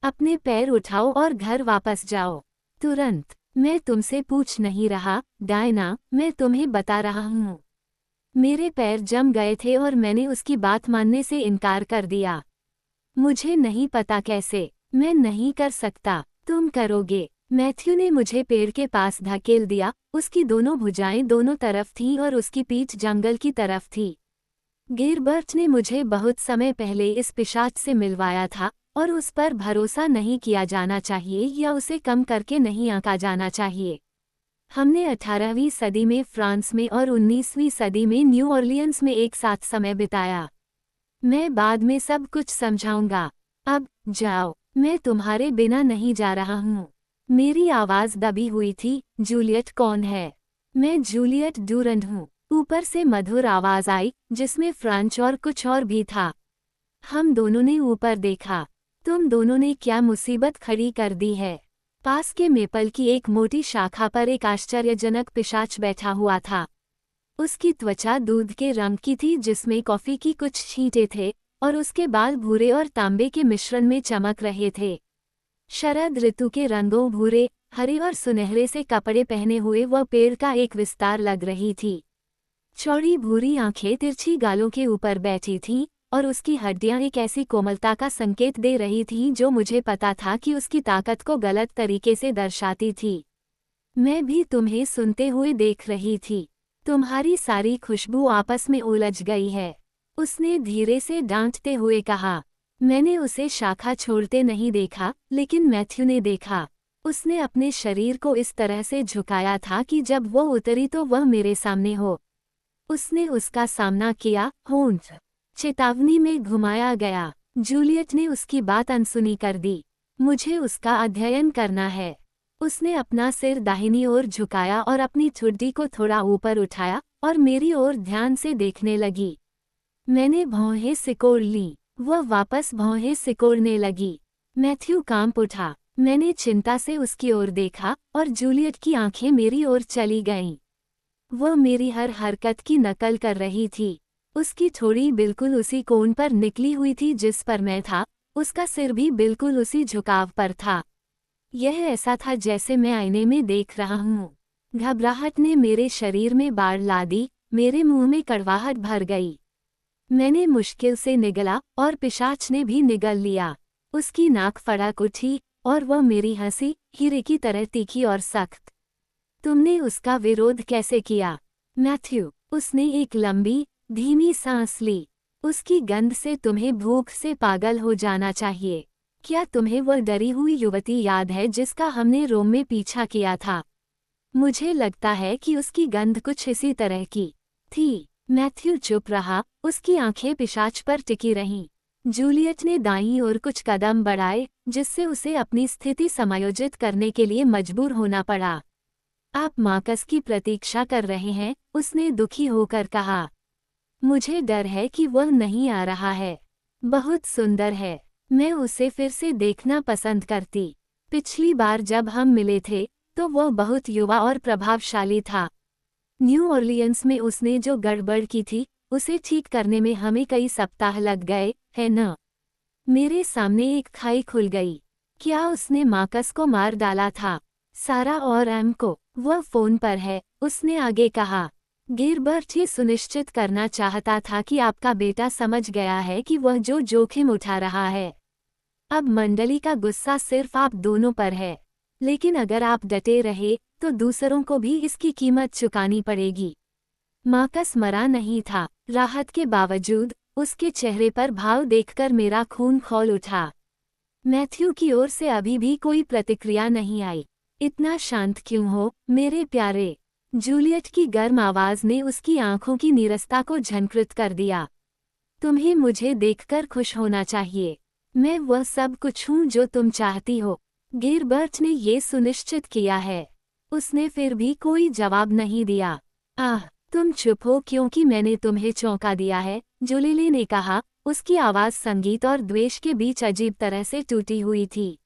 A: अपने पैर उठाओ और घर वापस जाओ। तुरंत। मैं तुमसे पूछ नहीं रहा, डायना, मैं तुम्हें बता रहा हूँ। मेरे पैर जम गए थे और मैंने उसकी बात मानने से इनकार कर दिया। मुझे नहीं पता कैसे। मैं नहीं कर सकता। तुम करोगे। मैथ्यू ने मुझे पेड़ के पास धकेल दिया। उसकी दोनों भुजाएं दोनों तरफ थीं और उसकी पीठ जंगल की तरफ थी। गिरबर्ट ने मुझे बहुत समय पहले इस पिशाच से मिलवाया था और उस पर भरोसा नहीं किया जाना चाहिए या उसे कम करके नहीं आंका जाना चाहिए। हमने 18वीं सदी में फ्रांस में और 19वीं सदी में न्यू ऑरलियंस में एक साथ समय बिताया। मैं बाद में सब कुछ समझाऊंगा। अब जाओ। मैं तुम्हारे बिना नहीं जा रहा हूँ। मेरी आवाज़ दबी हुई थी। जूलियट कौन है? मैं जूलियट डूरंड हूँ। ऊपर से मधुर आवाज़ आई, जिसमें फ्रेंच और कुछ और भी था। हम दोनों ने ऊपर देखा। तुम दोनों ने क्या मुसीबत खड़ी कर दी है? पास के मेपल की एक मोटी शाखा पर एक आश्चर्यजनक पिशाच बैठा हुआ था। उसकी त्वचा दूध के रंग की थी जिसमें कॉफी की कुछ छींटे थे, और उसके बाल भूरे और तांबे के मिश्रण में चमक रहे थे। शरद ऋतु के रंगों भूरे, हरे और सुनहरे से कपड़े पहने हुए वह पेड़ का एक विस्तार लग रही थी। चौड़ी भूरी आंखें तिरछी गालों के ऊपर बैठी थीं, और उसकी हड्डियां एक ऐसी कोमलता का संकेत दे रही थीं जो मुझे पता था कि उसकी ताकत को गलत तरीके से दर्शाती थी। मैं भी तुम्हें सुनते हुए देख रही थी। तुम्हारी सारी खुशबू आपस में उलझ गई है। उसने धीरे से डांटते हुए कहा। मैंने उसे शाखा छोड़ते नहीं देखा, लेकिन मैथ्यू ने देखा। उसने अपने शरीर को इस तरह से झुकाया था कि जब वो उतरी तो वह मेरे सामने हो। उसने उसका सामना किया। होंठ चेतावनी में घुमाया गया। जूलियट ने उसकी बात अनसुनी कर दी। मुझे उसका अध्ययन करना है। उसने अपना सिर दाहिनी ओर झुकाया और अपनी ठुड्डी को थोड़ा ऊपर उठाया और मेरी ओर ध्यान से देखने लगी। मैंने भौहें सिकोड़ लीं। वह वापस भौहें सिकोड़ने लगी। मैथ्यू कांप उठा। मैंने चिंता से उसकी ओर देखा और जूलियट की आंखें मेरी ओर चली गईं। वह मेरी हर हरकत की नकल कर रही थी। उसकी ठोड़ी बिल्कुल उसी कोण पर निकली हुई थी जिस पर मैं था, उसका सिर भी बिल्कुल उसी झुकाव पर था। यह ऐसा था जैसे मैं आईने में देख रहा हूँ। घबराहट ने मेरे शरीर में बाढ़ ला दी, मेरे मुंह में कड़वाहट भर गई। मैंने मुश्किल से निगला और पिशाच ने भी निगल लिया। उसकी नाक फड़क उठी और वह मेरी हंसी, हीरे की तरह तीखी और सख्त। तुमने उसका विरोध कैसे किया? मैथ्यू, उसने एक लंबी, धीमी सांस ली। उसकी गंध से तुम्हें भूख से पागल हो जाना चाहिए। क्या तुम्हें वह डरी हुई युवती याद है जिसका हमने रोम में पीछा किया था? मुझे लगता है कि उसकी गंध कुछ इसी तरह की थी। मैथ्यू चुप रहा, उसकी आंखें पिशाच पर टिकी रहीं। जूलियट ने दाईं ओर कुछ कदम बढ़ाए, जिससे उसे अपनी स्थिति समायोजित करने के लिए मजबूर होना पड़ा। आप मार्कस की प्रतीक्षा कर रहे हैं, उसने दुखी होकर कहा। मुझे डर है कि वह नहीं आ रहा है। बहुत सुंदर है। मैं उसे फिर से देखना पसंद करती। पिछली बार जब हम मिले थे, तो वह बहुत युवा और प्रभावशाली था। न्यू ऑरलियंस में उसने जो गड़बड़ की थी उसे ठीक करने में हमें कई सप्ताह लग गए, है न? मेरे सामने एक खाई खुल गई। क्या उसने मार्कस को मार डाला था? सारा और एम को? वह फोन पर है, उसने आगे कहा। गिलबर्ट ये सुनिश्चित करना चाहता था कि आपका बेटा समझ गया है कि वह जो जोखिम उठा रहा है। अब मंडली का गुस्सा सिर्फ आप दोनों पर है, लेकिन अगर आप डटे रहे तो दूसरों को भी इसकी कीमत चुकानी पड़ेगी। मार्कस मरा नहीं था। राहत के बावजूद उसके चेहरे पर भाव देखकर मेरा खून खौल उठा। मैथ्यू की ओर से अभी भी कोई प्रतिक्रिया नहीं आई। इतना शांत क्यों हो, मेरे प्यारे? जूलियट की गर्म आवाज ने उसकी आंखों की नीरसता को झनकृत कर दिया। तुम्हें मुझे देखकर खुश होना चाहिए। मैं वह सब कुछ हूँ जो तुम चाहती हो। गिलबर्ट ने ये सुनिश्चित किया है। उसने फिर भी कोई जवाब नहीं दिया। आह, तुम चुप हो क्योंकि मैंने तुम्हें चौंका दिया है, जूलिली ने कहा। उसकी आवाज़ संगीत और द्वेष के बीच अजीब तरह से टूटी हुई थी।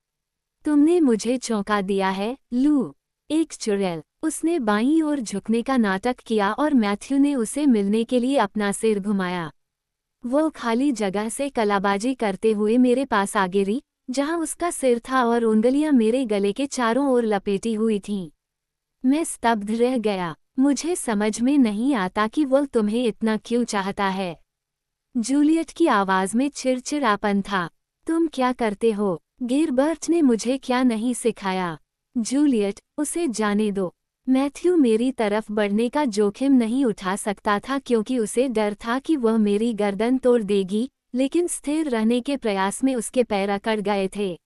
A: तुमने मुझे चौंका दिया है, लू। एक चुड़ैल। उसने बाईं ओर झुकने का नाटक किया और मैथ्यू ने उसे मिलने के लिए अपना सिर घुमाया। वो खाली जगह से कलाबाजी करते हुए मेरे पास आ गिरी, जहां उसका सिर था और उंगलियां मेरे गले के चारों ओर लपेटी हुई थीं। मैं स्तब्ध रह गया। मुझे समझ में नहीं आता कि वो तुम्हें इतना क्यों चाहता है। जूलियट की आवाज में चिड़चिड़ापन था। तुम क्या करते हो? गिलबर्ट ने मुझे क्या नहीं सिखाया? जूलियट, उसे जाने दो। मैथ्यू मेरी तरफ बढ़ने का जोखिम नहीं उठा सकता था क्योंकि उसे डर था कि वह मेरी गर्दन तोड़ देगी, लेकिन स्थिर रहने के प्रयास में उसके पैर अकड़ गए थे।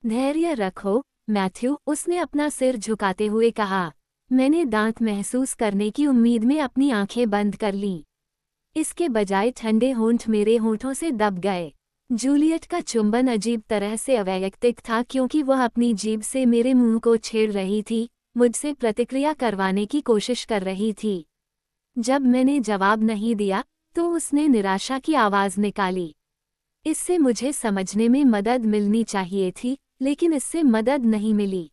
A: धैर्य रखो, मैथ्यू, उसने अपना सिर झुकाते हुए कहा। मैंने दांत महसूस करने की उम्मीद में अपनी आंखें बंद कर लीं। इसके बजाय ठंडे होंठ मेरे होंठों से दब गए। जूलियट का चुंबन अजीब तरह से अवैयक्तिक था क्योंकि वह अपनी जीभ से मेरे मुंह को छेड़ रही थी, मुझसे प्रतिक्रिया करवाने की कोशिश कर रही थी। जब मैंने जवाब नहीं दिया तो उसने निराशा की आवाज़ निकाली। इससे मुझे समझने में मदद मिलनी चाहिए थी, लेकिन इससे मदद नहीं मिली।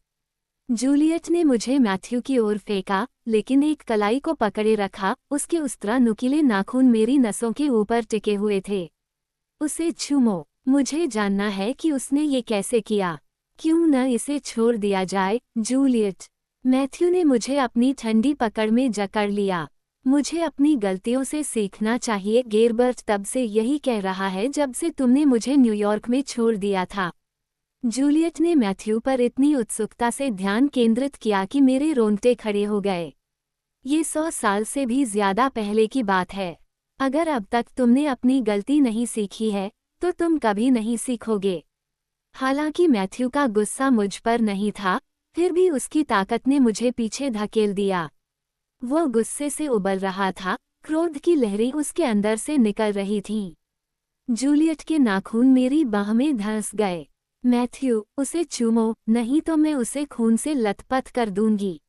A: जूलियट ने मुझे मैथ्यू की ओर फेंका, लेकिन एक कलाई को पकड़े रखा। उसके उस्तरा नुकीले नाखून मेरी नसों के ऊपर टिके हुए थे। उसे छूमो। मुझे जानना है कि उसने ये कैसे किया। क्यों न इसे छोड़ दिया जाए, जूलियट? मैथ्यू ने मुझे अपनी ठंडी पकड़ में जकड़ लिया। मुझे अपनी गलतियों से सीखना चाहिए। गिलबर्ट तब से यही कह रहा है जब से तुमने मुझे न्यूयॉर्क में छोड़ दिया था। जूलियट ने मैथ्यू पर इतनी उत्सुकता से ध्यान केंद्रित किया कि मेरे रोंगटे खड़े हो गए। ये 100 साल से भी ज्यादा पहले की बात है। अगर अब तक तुमने अपनी गलती नहीं सीखी है, तो तुम कभी नहीं सीखोगे। हालांकि मैथ्यू का गुस्सा मुझ पर नहीं था, फिर भी उसकी ताकत ने मुझे पीछे धकेल दिया। वो गुस्से से उबल रहा था, क्रोध की लहरें उसके अंदर से निकल रही थीं। जूलियट के नाखून मेरी बाह में धंस गए। मैथ्यू, उसे चूमो, नहीं तो मैं उसे खून से लथपथ कर दूंगी।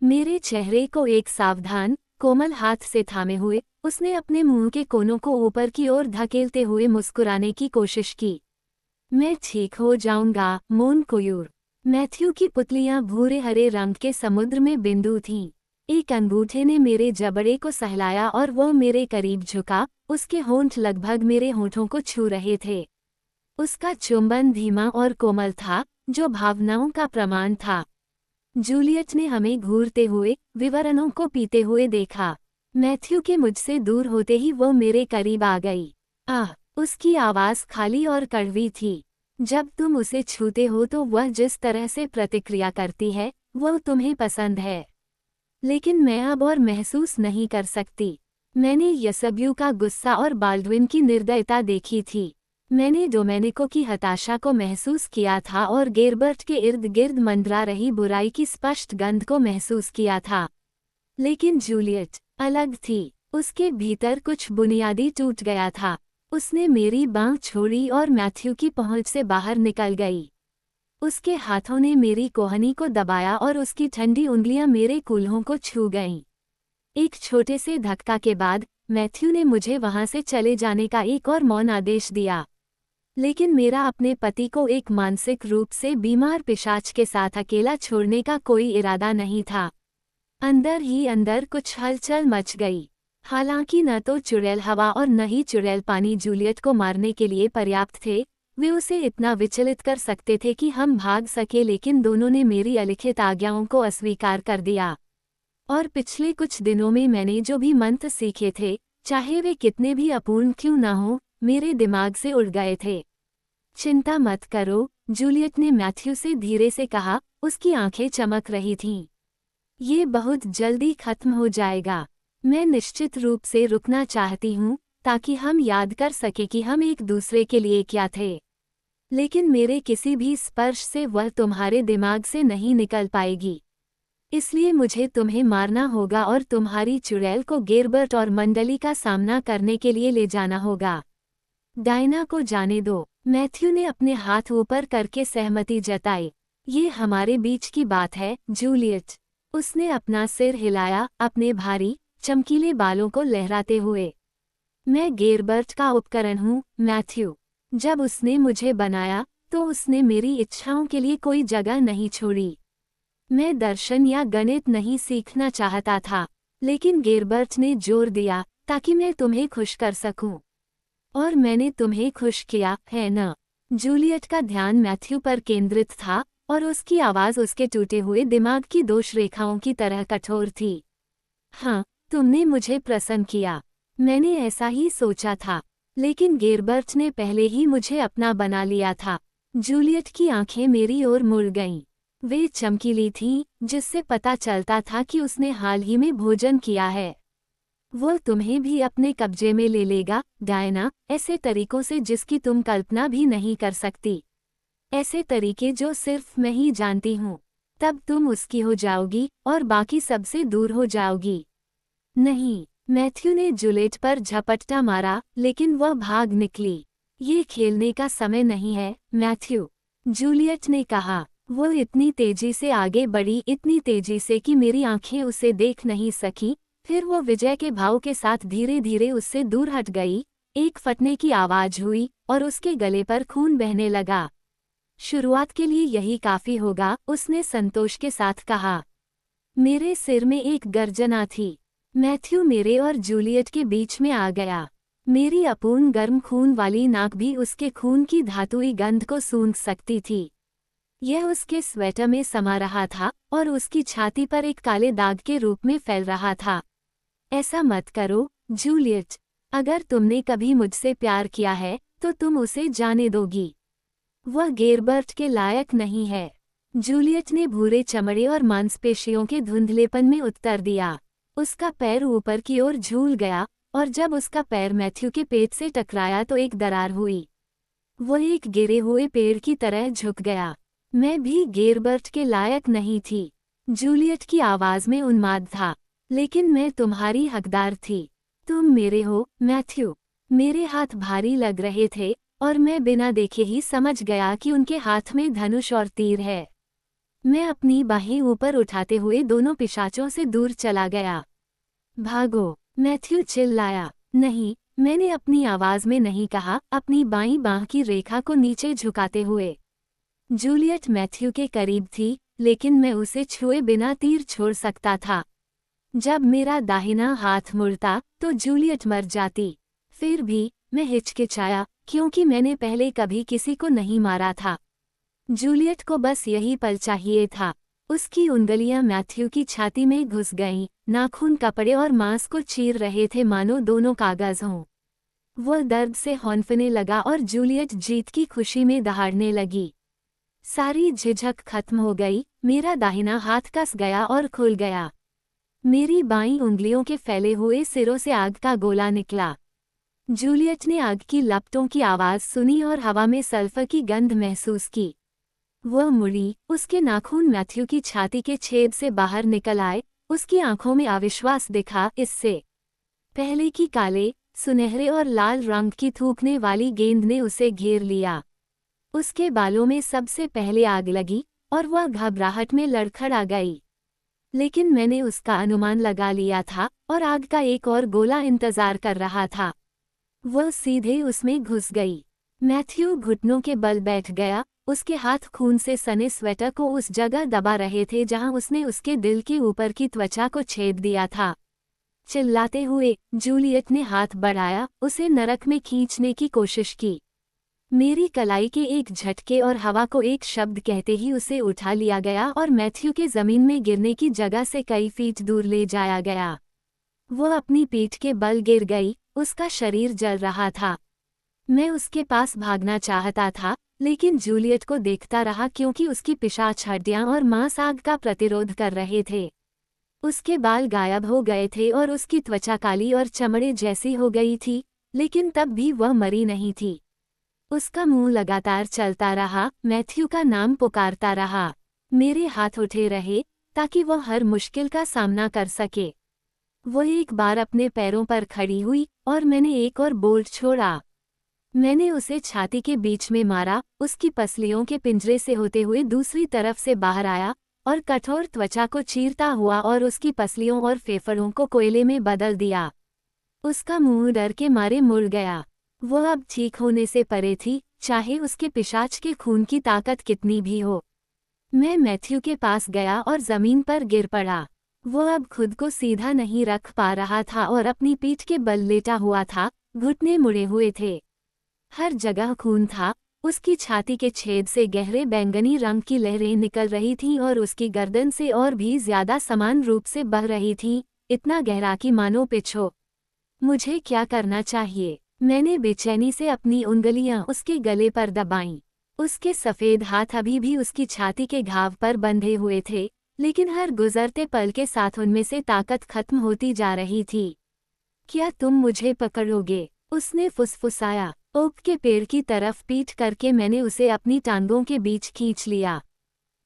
A: मेरे चेहरे को एक सावधान, कोमल हाथ से थामे हुए उसने अपने मुंह के कोनों को ऊपर की ओर धकेलते हुए मुस्कुराने की कोशिश की। मैं ठीक हो जाऊंगा, मोन कोयूर। मैथ्यू की पुतलियां भूरे हरे रंग के समुद्र में बिंदु थीं। एक अंगूठे ने मेरे जबड़े को सहलाया और वो मेरे करीब झुका। उसके होंठ लगभग मेरे होंठों को छू रहे थे। उसका चुंबन धीमा और कोमल था, जो भावनाओं का प्रमाण था। जूलियट ने हमें घूरते हुए, विवरणों को पीते हुए देखा। मैथ्यू के मुझसे दूर होते ही वो मेरे करीब आ गई। आह! उसकी आवाज़ खाली और कड़वी थी। जब तुम उसे छूते हो तो वह जिस तरह से प्रतिक्रिया करती है, वो तुम्हें पसंद है। लेकिन मैं अब और महसूस नहीं कर सकती। मैंने यसब्यू का गुस्सा और बाल्डविन की निर्दयता देखी थी। मैंने डोमेनिको की हताशा को महसूस किया था और गिलबर्ट के इर्द गिर्द मंडरा रही बुराई की स्पष्ट गंध को महसूस किया था। लेकिन जूलियट अलग थी। उसके भीतर कुछ बुनियादी टूट गया था। उसने मेरी बांह छोड़ी और मैथ्यू की पहुंच से बाहर निकल गई। उसके हाथों ने मेरी कोहनी को दबाया और उसकी ठंडी उंगलियां मेरे कूल्हों को छू गईं। एक छोटे से धक्का के बाद मैथ्यू ने मुझे वहां से चले जाने का एक और मौन आदेश दिया। लेकिन मेरा अपने पति को एक मानसिक रूप से बीमार पिशाच के साथ अकेला छोड़ने का कोई इरादा नहीं था। अंदर ही अंदर कुछ हलचल मच गई। हालांकि न तो चुड़ैल हवा और न ही चुड़ैल पानी जूलियट को मारने के लिए पर्याप्त थे। वे उसे इतना विचलित कर सकते थे कि हम भाग सके, लेकिन दोनों ने मेरी अलिखित आज्ञाओं को अस्वीकार कर दिया। और पिछले कुछ दिनों में मैंने जो भी मंत्र सीखे थे, चाहे वे कितने भी अपूर्ण क्यों न हों, मेरे दिमाग से उड़ गए थे। चिंता मत करो, जूलियट ने मैथ्यू से धीरे से कहा, उसकी आंखें चमक रही थीं। ये बहुत जल्दी खत्म हो जाएगा। मैं निश्चित रूप से रुकना चाहती हूँ, ताकि हम याद कर सके कि हम एक दूसरे के लिए क्या थे। लेकिन मेरे किसी भी स्पर्श से वह तुम्हारे दिमाग से नहीं निकल पाएगी। इसलिए मुझे तुम्हें मारना होगा और तुम्हारी चुड़ैल को गेरबर्ट और मंडली का सामना करने के लिए ले जाना होगा। डायना को जाने दो। मैथ्यू ने अपने हाथ ऊपर करके सहमति जताई। ये हमारे बीच की बात है, जूलियट। उसने अपना सिर हिलाया, अपने भारी चमकीले बालों को लहराते हुए। मैं गेरबर्ट का उपकरण हूँ, मैथ्यू। जब उसने मुझे बनाया तो उसने मेरी इच्छाओं के लिए कोई जगह नहीं छोड़ी। मैं दर्शन या गणित नहीं सीखना चाहता था, लेकिन गेरबर्ट ने जोर दिया ताकि मैं तुम्हें खुश कर सकूं। और मैंने तुम्हें खुश किया, है न? जूलियट का ध्यान मैथ्यू पर केंद्रित था और उसकी आवाज़ उसके टूटे हुए दिमाग की दोष रेखाओं की तरह कठोर थी। हाँ, तुमने मुझे प्रसन्न किया। मैंने ऐसा ही सोचा था, लेकिन गेरबर्ट ने पहले ही मुझे अपना बना लिया था। जूलियट की आंखें मेरी ओर मुड़ गईं। वे चमकीली थीं, जिससे पता चलता था कि उसने हाल ही में भोजन किया है। वो तुम्हें भी अपने कब्जे में ले लेगा, डायना, ऐसे तरीकों से जिसकी तुम कल्पना भी नहीं कर सकती। ऐसे तरीके जो सिर्फ मैं ही जानती हूँ। तब तुम उसकी हो जाओगी और बाकी सबसे दूर हो जाओगी। नहीं, मैथ्यू ने जूलियट पर झपट्टा मारा, लेकिन वह भाग निकली। ये खेलने का समय नहीं है, मैथ्यू, जूलियट ने कहा। वो इतनी तेजी से आगे बढ़ी, इतनी तेजी से कि मेरी आंखें उसे देख नहीं सकी। फिर वो विजय के भाव के साथ धीरे धीरे उससे दूर हट गई। एक फटने की आवाज हुई और उसके गले पर खून बहने लगा। शुरुआत के लिए यही काफी होगा, उसने संतोष के साथ कहा। मेरे सिर में एक गर्जना थी। मैथ्यू मेरे और जूलियट के बीच में आ गया। मेरी अपूर्ण गर्म खून वाली नाक भी उसके खून की धातुई गंध को सूंघ सकती थी। यह उसके स्वेटर में समा रहा था और उसकी छाती पर एक काले दाग के रूप में फैल रहा था। ऐसा मत करो, जूलियट। अगर तुमने कभी मुझसे प्यार किया है तो तुम उसे जाने दोगी। वह गेरबर्ट के लायक नहीं है, जूलियट ने भूरे चमड़े और मांसपेशियों के धुंधलेपन में उत्तर दिया। उसका पैर ऊपर की ओर झूल गया और जब उसका पैर मैथ्यू के पेट से टकराया तो एक दरार हुई। वो एक गिरे हुए पेड़ की तरह झुक गया। मैं भी गेरबर्ट के लायक नहीं थी, जूलियट की आवाज में उन्माद था, लेकिन मैं तुम्हारी हकदार थी। तुम मेरे हो, मैथ्यू। मेरे हाथ भारी लग रहे थे और मैं बिना देखे ही समझ गया कि उनके हाथ में धनुष और तीर है। मैं अपनी बाहें ऊपर उठाते हुए दोनों पिशाचों से दूर चला गया। भागो, मैथ्यू चिल्लाया। नहीं, मैंने अपनी आवाज में नहीं कहा, अपनी बाईं बाह की रेखा को नीचे झुकाते हुए। जूलियट मैथ्यू के करीब थी, लेकिन मैं उसे छुए बिना तीर छोड़ सकता था। जब मेरा दाहिना हाथ मुड़ता तो जूलियट मर जाती। फिर भी मैं हिचकिचाया, क्योंकि मैंने पहले कभी किसी को नहीं मारा था। जूलियट को बस यही पल चाहिए था। उसकी उंगलियां मैथ्यू की छाती में घुस गईं, नाखून कपड़े और मांस को चीर रहे थे मानो दोनों कागज हों। वह दर्द से हौंफने लगा और जूलियट जीत की खुशी में दहाड़ने लगी। सारी झिझक खत्म हो गई, मेरा दाहिना हाथ कस गया और खुल गया। मेरी बाईं उंगलियों के फैले हुए सिरों से आग का गोला निकला। जूलियट ने आग की लपटों की आवाज़ सुनी और हवा में सल्फर की गंध महसूस की। वह मुड़ी, उसके नाखून मैथ्यू की छाती के छेद से बाहर निकल आए, उसकी आंखों में अविश्वास दिखा। इससे पहले कि काले, सुनहरे और लाल रंग की थूकने वाली गेंद ने उसे घेर लिया। उसके बालों में सबसे पहले आग लगी और वह घबराहट में लड़खड़ा गई। लेकिन मैंने उसका अनुमान लगा लिया था और आग का एक और गोला इंतजार कर रहा था। वह सीधे उसमें घुस गई। मैथ्यू घुटनों के बल बैठ गया उसके हाथ खून से सने स्वेटर को उस जगह दबा रहे थे जहां उसने उसके दिल के ऊपर की त्वचा को छेद दिया था। चिल्लाते हुए जूलियट ने हाथ बढ़ाया, उसे नरक में खींचने की कोशिश की। मेरी कलाई के एक झटके और हवा को एक शब्द कहते ही उसे उठा लिया गया और मैथ्यू के जमीन में गिरने की जगह से कई फीट दूर ले जाया गया। वो अपनी पीठ के बल गिर गई, उसका शरीर जल रहा था। मैं उसके पास भागना चाहता था, लेकिन जूलियट को देखता रहा क्योंकि उसकी पिशाच हड्डियां और मांस आग का प्रतिरोध कर रहे थे। उसके बाल गायब हो गए थे और उसकी त्वचा काली और चमड़े जैसी हो गई थी, लेकिन तब भी वह मरी नहीं थी। उसका मुंह लगातार चलता रहा, मैथ्यू का नाम पुकारता रहा। मेरे हाथ उठे रहे ताकि वह हर मुश्किल का सामना कर सके। वह एक बार अपने पैरों पर खड़ी हुई और मैंने एक और बोल्ट छोड़ा। मैंने उसे छाती के बीच में मारा, उसकी पसलियों के पिंजरे से होते हुए दूसरी तरफ से बाहर आया और कठोर त्वचा को चीरता हुआ और उसकी पसलियों और फेफड़ों को कोयले में बदल दिया। उसका मुंह डर के मारे मुड़ गया। वह अब ठीक होने से परे थी, चाहे उसके पिशाच के खून की ताकत कितनी भी हो। मैं मैथ्यू के पास गया और जमीन पर गिर पड़ा। वो अब खुद को सीधा नहीं रख पा रहा था और अपनी पीठ के बल लेटा हुआ था, घुटने मुड़े हुए थे। हर जगह खून था, उसकी छाती के छेद से गहरे बैंगनी रंग की लहरें निकल रही थीं और उसकी गर्दन से और भी ज्यादा समान रूप से बह रही थीं, इतना गहरा कि मानो पिच हो। मुझे क्या करना चाहिए? मैंने बेचैनी से अपनी उंगलियां उसके गले पर दबाईं। उसके सफ़ेद हाथ अभी भी उसकी छाती के घाव पर बंधे हुए थे, लेकिन हर गुजरते पल के साथ उनमें से ताकत खत्म होती जा रही थी। क्या तुम मुझे पकड़ोगे? उसने फुसफुसाया। ओक के पेड़ की तरफ पीठ करके मैंने उसे अपनी टांगों के बीच खींच लिया।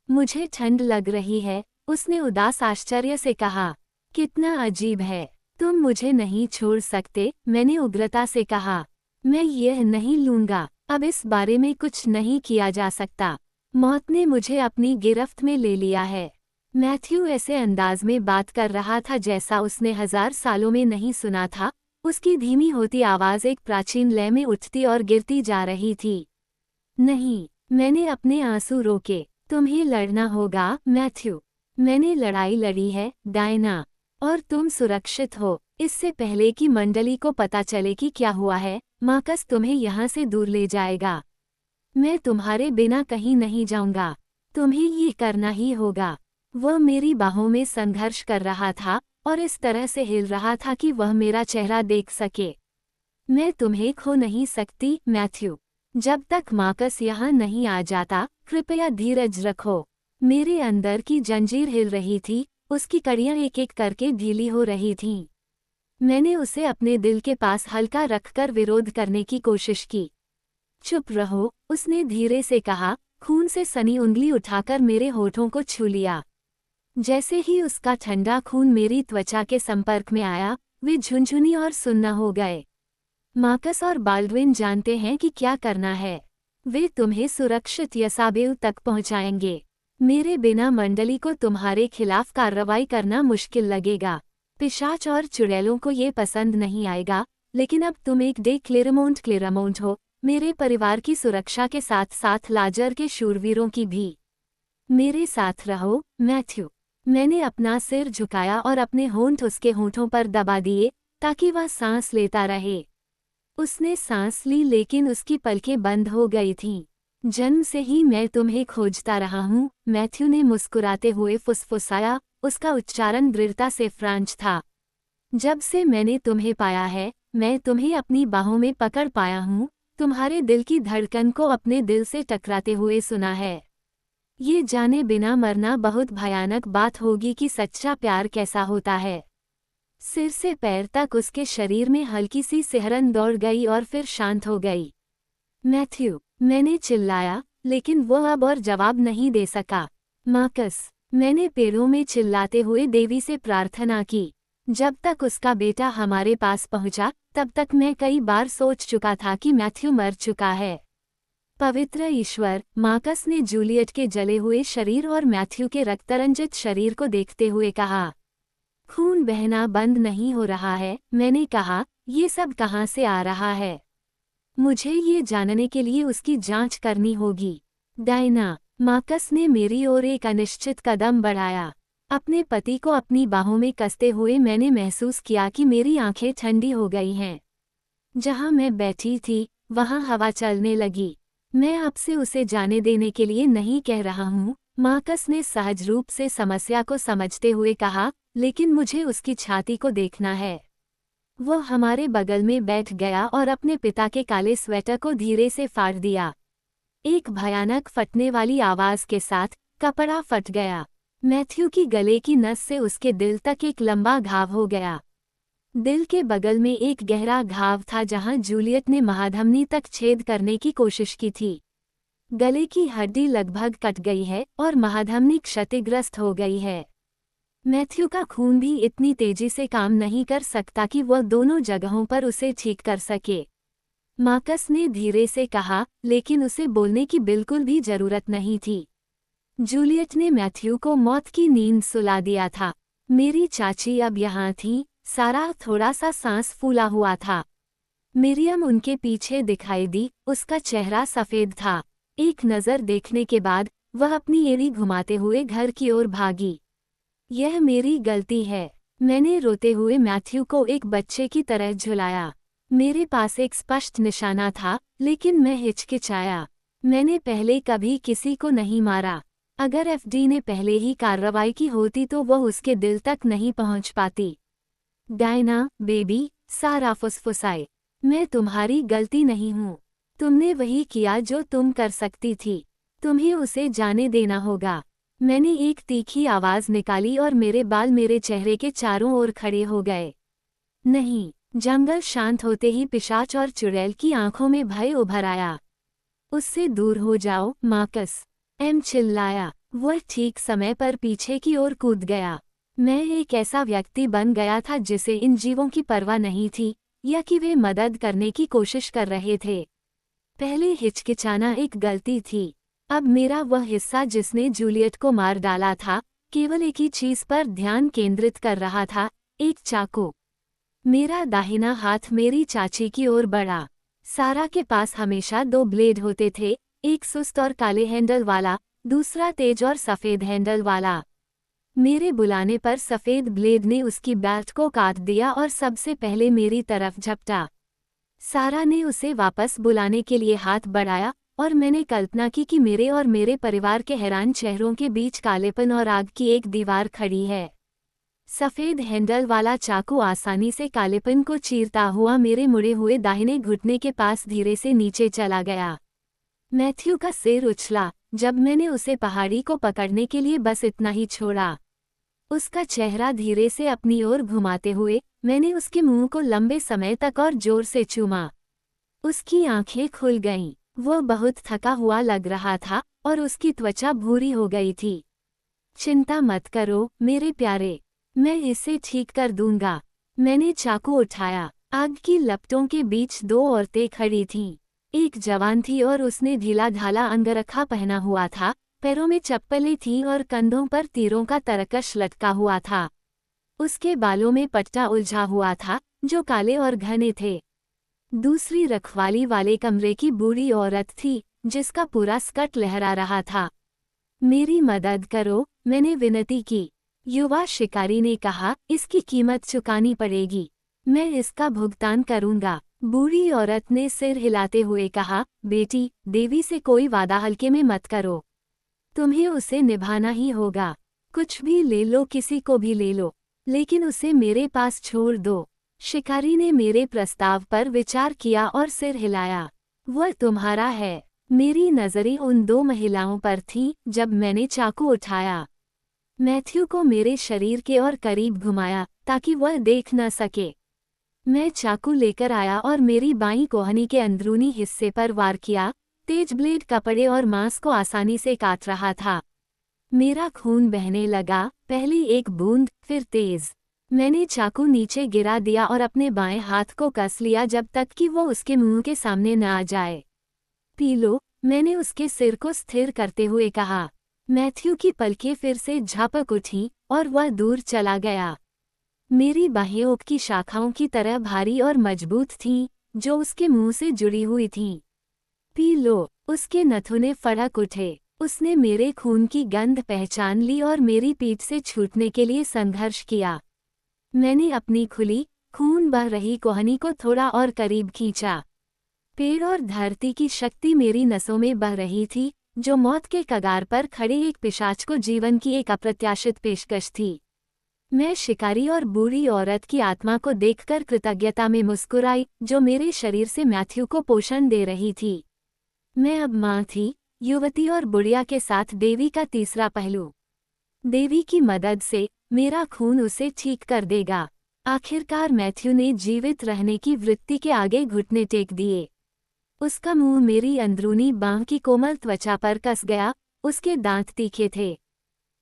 A: मुझे ठंड लग रही है, उसने उदास आश्चर्य से कहा। कितना अजीब है, तुम मुझे नहीं छोड़ सकते, मैंने उग्रता से कहा। मैं यह नहीं लूंगा, अब इस बारे में कुछ नहीं किया जा सकता। मौत ने मुझे अपनी गिरफ्त में ले लिया है। मैथ्यू ऐसे अंदाज में बात कर रहा था जैसा उसने 1000 सालों में नहीं सुना था। उसकी धीमी होती आवाज एक प्राचीन लय में उठती और गिरती जा रही थी। नहीं, मैंने अपने आंसू रोके। तुम्हें लड़ना होगा, मैथ्यू। मैंने लड़ाई लड़ी है, डायना। और तुम सुरक्षित हो। इससे पहले कि मंडली को पता चले कि क्या हुआ है, मार्कस तुम्हें यहाँ से दूर ले जाएगा। मैं तुम्हारे बिना कहीं नहीं जाऊंगा। तुम्हें ये करना ही होगा। वह मेरी बाहों में संघर्ष कर रहा था और इस तरह से हिल रहा था कि वह मेरा चेहरा देख सके। मैं तुम्हें खो नहीं सकती, मैथ्यू। जब तक मार्कस यहाँ नहीं आ जाता, कृपया धीरज रखो। मेरे अंदर की जंजीर हिल रही थी, उसकी कड़ियाँ एक एक करके ढीली हो रही थीं। मैंने उसे अपने दिल के पास हल्का रखकर विरोध करने की कोशिश की। चुप रहो, उसने धीरे से कहा, खून से सनी उंगली उठाकर मेरे होठों को छू लिया। जैसे ही उसका ठंडा खून मेरी त्वचा के संपर्क में आया, वे झुनझुनी और सुन्ना हो गए। मार्कस और बाल्डविन जानते हैं कि क्या करना है। वे तुम्हें सुरक्षित यसाबेल तक पहुंचाएंगे। मेरे बिना मंडली को तुम्हारे खिलाफ कार्रवाई करना मुश्किल लगेगा। पिशाच और चुड़ैलों को ये पसंद नहीं आएगा, लेकिन अब तुम एक डे क्लेरमोंट हो, मेरे परिवार की सुरक्षा के साथ साथ लाजर के शूरवीरों की भी। मेरे साथ रहो, मैथ्यू। मैंने अपना सिर झुकाया और अपने होंठ उसके होंठों पर दबा दिए ताकि वह सांस लेता रहे। उसने सांस ली लेकिन उसकी पलकें बंद हो गई थीं। जन्म से ही मैं तुम्हें खोजता रहा हूँ, मैथ्यू ने मुस्कुराते हुए फुसफुसाया, उसका उच्चारण दृढ़ता से फ्रांच था। जब से मैंने तुम्हें पाया है, मैं तुम्हें अपनी बाहों में पकड़ पाया हूँ, तुम्हारे दिल की धड़कन को अपने दिल से टकराते हुए सुना है। ये जाने बिना मरना बहुत भयानक बात होगी कि सच्चा प्यार कैसा होता है। सिर से पैर तक उसके शरीर में हल्की सी सिहरन दौड़ गई और फिर शांत हो गई। मैथ्यू, मैंने चिल्लाया, लेकिन वो अब और जवाब नहीं दे सका। मार्कस, मैंने पेड़ों में चिल्लाते हुए देवी से प्रार्थना की। जब तक उसका बेटा हमारे पास पहुंचा, तब तक मैं कई बार सोच चुका था कि मैथ्यू मर चुका है। पवित्र ईश्वर, मार्कस ने जूलियट के जले हुए शरीर और मैथ्यू के रक्तरंजित शरीर को देखते हुए कहा। खून बहना बंद नहीं हो रहा है, मैंने कहा, ये सब कहाँ से आ रहा है? मुझे ये जानने के लिए उसकी जांच करनी होगी। डायना, मार्कस ने मेरी ओर एक अनिश्चित कदम बढ़ाया। अपने पति को अपनी बाहों में कसते हुए मैंने महसूस किया कि मेरी आंखें ठंडी हो गई हैं। जहां मैं बैठी थी, वहां हवा चलने लगी। मैं आपसे उसे जाने देने के लिए नहीं कह रहा हूँ, मार्कस ने सहज रूप से समस्या को समझते हुए कहा, लेकिन मुझे उसकी छाती को देखना है। वो हमारे बगल में बैठ गया और अपने पिता के काले स्वेटर को धीरे से फाड़ दिया। एक भयानक फटने वाली आवाज के साथ कपड़ा फट गया। मैथ्यू की गले की नस से उसके दिल तक एक लंबा घाव हो गया। दिल के बगल में एक गहरा घाव था जहां जूलियट ने महाधमनी तक छेद करने की कोशिश की थी। गले की हड्डी लगभग कट गई है और महाधमनी क्षतिग्रस्त हो गई है। मैथ्यू का खून भी इतनी तेजी से काम नहीं कर सकता कि वह दोनों जगहों पर उसे ठीक कर सके। मार्कस ने धीरे से कहा, लेकिन उसे बोलने की बिल्कुल भी जरूरत नहीं थी। जूलियट ने मैथ्यू को मौत की नींद सुला दिया था। मेरी चाची अब यहाँ थी। सारा थोड़ा सा सांस फूला हुआ था। मिरियम उनके पीछे दिखाई दी, उसका चेहरा सफेद था। एक नज़र देखने के बाद वह अपनी एड़ी घुमाते हुए घर की ओर भागी। यह मेरी गलती है, मैंने रोते हुए मैथ्यू को एक बच्चे की तरह झुलाया। मेरे पास एक स्पष्ट निशाना था, लेकिन मैं हिचकिचाया। मैंने पहले कभी किसी को नहीं मारा। अगर एफडी ने पहले ही कार्रवाई की होती तो वह उसके दिल तक नहीं पहुंच पाती। डायना, बेबी, सारा फुसफुसाए, मैं तुम्हारी गलती नहीं हूँ। तुमने वही किया जो तुम कर सकती थी। तुम्हें उसे जाने देना होगा। मैंने एक तीखी आवाज निकाली और मेरे बाल मेरे चेहरे के चारों ओर खड़े हो गए। नहीं, जंगल शांत होते ही पिशाच और चुड़ैल की आंखों में भय उभर आया। उससे दूर हो जाओ, मार्कस, एम चिल्लाया। वह ठीक समय पर पीछे की ओर कूद गया। मैं एक ऐसा व्यक्ति बन गया था जिसे इन जीवों की परवाह नहीं थी, या कि वे मदद करने की कोशिश कर रहे थे। पहले हिचकिचाना एक गलती थी। अब मेरा वह हिस्सा जिसने जूलियट को मार डाला था, केवल एक ही चीज पर ध्यान केंद्रित कर रहा था, एक चाकू। मेरा दाहिना हाथ मेरी चाची की ओर बढ़ा। सारा के पास हमेशा दो ब्लेड होते थे, एक सुस्त और काले हैंडल वाला, दूसरा तेज और सफेद हैंडल वाला। मेरे बुलाने पर सफेद ब्लेड ने उसकी बैट को काट दिया और सबसे पहले मेरी तरफ झपटा। सारा ने उसे वापस बुलाने के लिए हाथ बढ़ाया और मैंने कल्पना की कि मेरे और मेरे परिवार के हैरान चेहरों के बीच कालेपन और आग की एक दीवार खड़ी है। सफेद हैंडल वाला चाकू आसानी से कालेपन को चीरता हुआ मेरे मुड़े हुए दाहिने घुटने के पास धीरे से नीचे चला गया। मैथ्यू का सिर उछला जब मैंने उसे पहाड़ी को पकड़ने के लिए बस इतना ही छोड़ा। उसका चेहरा धीरे से अपनी ओर घुमाते हुए मैंने उसके मुंह को लंबे समय तक और जोर से चूमा। उसकी आंखें खुल गईं। वो बहुत थका हुआ लग रहा था और उसकी त्वचा भूरी हो गई थी। चिंता मत करो मेरे प्यारे, मैं इसे ठीक कर दूंगा। मैंने चाकू उठाया। आग की लपटों के बीच दो औरतें खड़ी थीं। एक जवान थी और उसने ढीला ढाला अंगरखा पहना हुआ था, पैरों में चप्पलें थीं और कंधों पर तीरों का तरकश लटका हुआ था। उसके बालों में पट्टा उलझा हुआ था, जो काले और घने थे। दूसरी रखवाली वाले कमरे की बूढ़ी औरत थी, जिसका पूरा स्कर्ट लहरा रहा था। मेरी मदद करो, मैंने विनती की। युवा शिकारी ने कहा, इसकी कीमत चुकानी पड़ेगी। मैं इसका भुगतान करूंगा। बूढ़ी औरत ने सिर हिलाते हुए कहा, बेटी, देवी से कोई वादा हल्के में मत करो। तुम्हें उसे निभाना ही होगा। कुछ भी ले लो, किसी को भी ले लो, लेकिन उसे मेरे पास छोड़ दो। शिकारी ने मेरे प्रस्ताव पर विचार किया और सिर हिलाया। वह तुम्हारा है। मेरी नज़रें उन दो महिलाओं पर थीं जब मैंने चाकू उठाया। मैथ्यू को मेरे शरीर के और करीब घुमाया ताकि वह देख न सके। मैं चाकू लेकर आया और मेरी बाईं कोहनी के अंदरूनी हिस्से पर वार किया। तेज ब्लेड कपड़े और मांस को आसानी से काट रहा था। मेरा खून बहने लगा, पहले एक बूंद, फिर तेज। मैंने चाकू नीचे गिरा दिया और अपने बाएं हाथ को कस लिया जब तक कि वो उसके मुंह के सामने न आ जाए। पी लो, मैंने उसके सिर को स्थिर करते हुए कहा। मैथ्यू की पलकें फिर से झपक उठीं और वह दूर चला गया। मेरी बाहें ओक की शाखाओं की तरह भारी और मजबूत थीं, जो उसके मुंह से जुड़ी हुई थीं। पी लो, उसके नथुने फड़क उठे। उसने मेरे खून की गंध पहचान ली और मेरी पीठ से छूटने के लिए संघर्ष किया। मैंने अपनी खुली, खून बह रही कोहनी को थोड़ा और करीब खींचा। पेड़ और धरती की शक्ति मेरी नसों में बह रही थी, जो मौत के कगार पर खड़े एक पिशाच को जीवन की एक अप्रत्याशित पेशकश थी। मैं शिकारी और बूढ़ी औरत की आत्मा को देखकर कृतज्ञता में मुस्कुराई, जो मेरे शरीर से मैथ्यू को पोषण दे रही थी। मैं अब माँ थी, युवती और बुढ़िया के साथ देवी का तीसरा पहलू। देवी की मदद से मेरा खून उसे ठीक कर देगा। आखिरकार मैथ्यू ने जीवित रहने की वृत्ति के आगे घुटने टेक दिए। उसका मुंह मेरी अंदरूनी बांह की कोमल त्वचा पर कस गया। उसके दांत तीखे थे।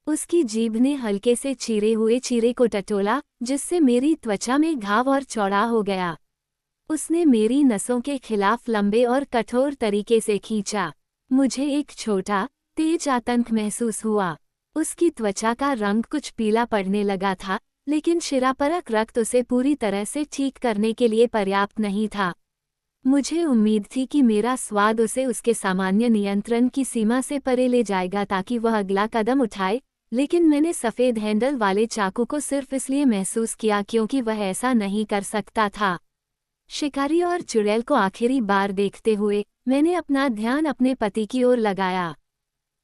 A: उसकी जीभ ने हल्के से चीरे हुए चीरे को टटोला, जिससे मेरी त्वचा में घाव और चौड़ा हो गया। उसने मेरी नसों के खिलाफ लंबे और कठोर तरीके से खींचा। मुझे एक छोटा, तेज आतंक महसूस हुआ। उसकी त्वचा का रंग कुछ पीला पड़ने लगा था, लेकिन शिरापरक रक्त उसे पूरी तरह से ठीक करने के लिए पर्याप्त नहीं था। मुझे उम्मीद थी कि मेरा स्वाद उसे उसके सामान्य नियंत्रण की सीमा से परे ले जाएगा ताकि वह अगला कदम उठाए, लेकिन मैंने सफ़ेद हैंडल वाले चाकू को सिर्फ इसलिए महसूस किया क्योंकि वह ऐसा नहीं कर सकता था। शिकारी और चुड़ैल को आखिरी बार देखते हुए मैंने अपना ध्यान अपने पति की ओर लगाया।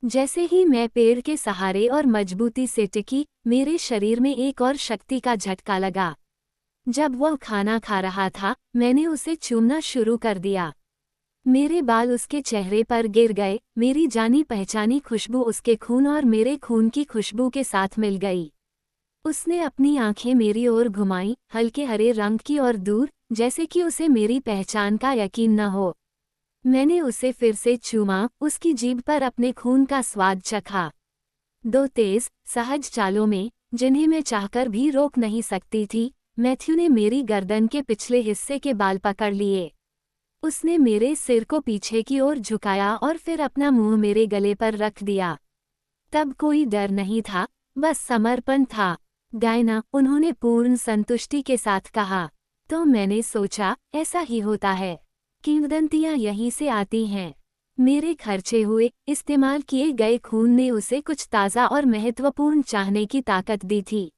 A: जैसे ही मैं पेड़ के सहारे और मजबूती से टिकी, मेरे शरीर में एक और शक्ति का झटका लगा। जब वह खाना खा रहा था, मैंने उसे चूमना शुरू कर दिया। मेरे बाल उसके चेहरे पर गिर गए, मेरी जानी पहचानी खुशबू उसके खून और मेरे खून की खुशबू के साथ मिल गई। उसने अपनी आंखें मेरी ओर घुमाई, हल्के हरे रंग की और दूर, जैसे कि उसे मेरी पहचान का यकीन न हो। मैंने उसे फिर से चूमा, उसकी जीभ पर अपने खून का स्वाद चखा। दो तेज, सहज चालों में, जिन्हें मैं चाहकर भी रोक नहीं सकती थी, मैथ्यू ने मेरी गर्दन के पिछले हिस्से के बाल पकड़ लिए। उसने मेरे सिर को पीछे की ओर झुकाया और फिर अपना मुंह मेरे गले पर रख दिया। तब कोई डर नहीं था, बस समर्पण था। डायना, उन्होंने पूर्ण संतुष्टि के साथ कहा। तो मैंने सोचा, ऐसा ही होता है। किंवदंतियां यहीं से आती हैं। मेरे खर्चे हुए, इस्तेमाल किए गए खून ने उसे कुछ ताज़ा और महत्वपूर्ण चाहने की ताकत दी थी।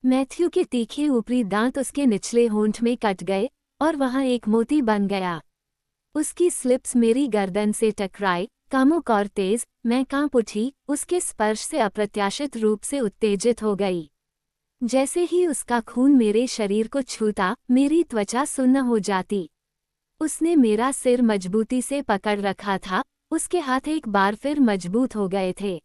A: मैथ्यू के तीखे ऊपरी दांत उसके निचले होंठ में कट गए और वहां एक मोती बन गया। उसकी स्लिप्स मेरी गर्दन से टकराई, कामुक और तेज, मैं कांप उठी, उसके स्पर्श से अप्रत्याशित रूप से उत्तेजित हो गई। जैसे ही उसका खून मेरे शरीर को छूता, मेरी त्वचा सुन्न हो जाती। उसने मेरा सिर मजबूती से पकड़ रखा था, उसके हाथ एक बार फिर मजबूत हो गए थे।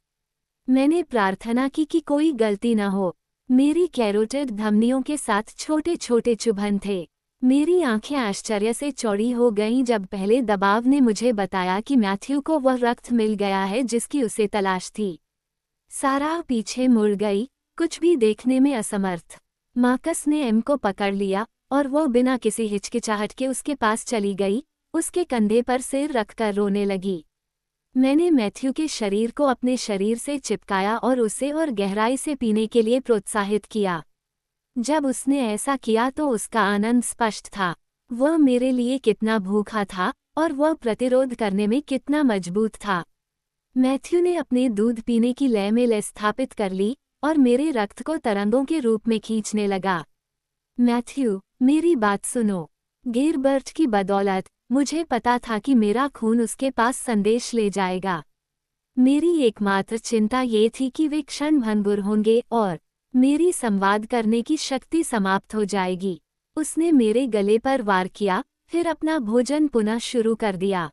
A: मैंने प्रार्थना की कि कोई गलती न हो। मेरी कैरोटिड धमनियों के साथ छोटे छोटे चुभन थे। मेरी आंखें आश्चर्य से चौड़ी हो गईं जब पहले दबाव ने मुझे बताया कि मैथ्यू को वह रक्त मिल गया है जिसकी उसे तलाश थी। सारा पीछे मुड़ गई, कुछ भी देखने में असमर्थ। मार्कस ने एम को पकड़ लिया और वह बिना किसी हिचकिचाहट के उसके पास चली गई, उसके कंधे पर सिर रखकर रोने लगी। मैंने मैथ्यू के शरीर को अपने शरीर से चिपकाया और उसे और गहराई से पीने के लिए प्रोत्साहित किया। जब उसने ऐसा किया तो उसका आनंद स्पष्ट था। वह मेरे लिए कितना भूखा था और वह प्रतिरोध करने में कितना मजबूत था। मैथ्यू ने अपने दूध पीने की लय में लय स्थापित कर ली और मेरे रक्त को तरंगों के रूप में खींचने लगा। मैथ्यू, मेरी बात सुनो। गिरबर्ट की बदौलत मुझे पता था कि मेरा खून उसके पास संदेश ले जाएगा। मेरी एकमात्र चिंता ये थी कि वे क्षण भंगुर होंगे और मेरी संवाद करने की शक्ति समाप्त हो जाएगी। उसने मेरे गले पर वार किया, फिर अपना भोजन पुनः शुरू कर दिया।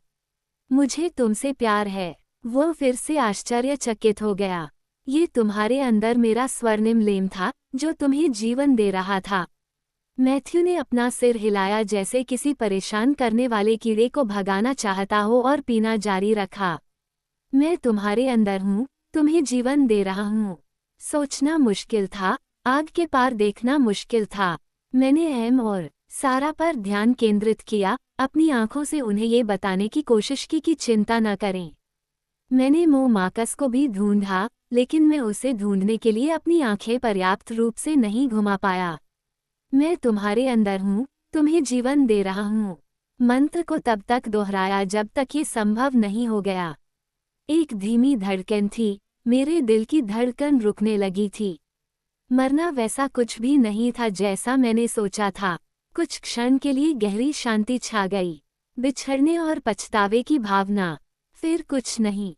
A: मुझे तुमसे प्यार है। वह फिर से आश्चर्यचकित हो गया। ये तुम्हारे अंदर मेरा स्वर्णिम लेम था, जो तुम्हें जीवन दे रहा था। मैथ्यू ने अपना सिर हिलाया जैसे किसी परेशान करने वाले कीड़े को भगाना चाहता हो और पीना जारी रखा। मैं तुम्हारे अंदर हूँ, तुम्हें जीवन दे रहा हूँ। सोचना मुश्किल था, आग के पार देखना मुश्किल था। मैंने एम और सारा पर ध्यान केंद्रित किया, अपनी आंखों से उन्हें ये बताने की कोशिश की कि चिंता न करें। मैंने मार्कस को भी ढूंढा, लेकिन मैं उसे ढूंढने के लिए अपनी आंखें पर्याप्त रूप से नहीं घुमा पाया। मैं तुम्हारे अंदर हूँ, तुम्हें जीवन दे रहा हूँ। मंत्र को तब तक दोहराया जब तक ये संभव नहीं हो गया। एक धीमी धड़कन थी, मेरे दिल की धड़कन रुकने लगी थी। मरना वैसा कुछ भी नहीं था जैसा मैंने सोचा था। कुछ क्षण के लिए गहरी शांति छा गई, बिछड़ने और पछतावे की भावना, फिर कुछ नहीं।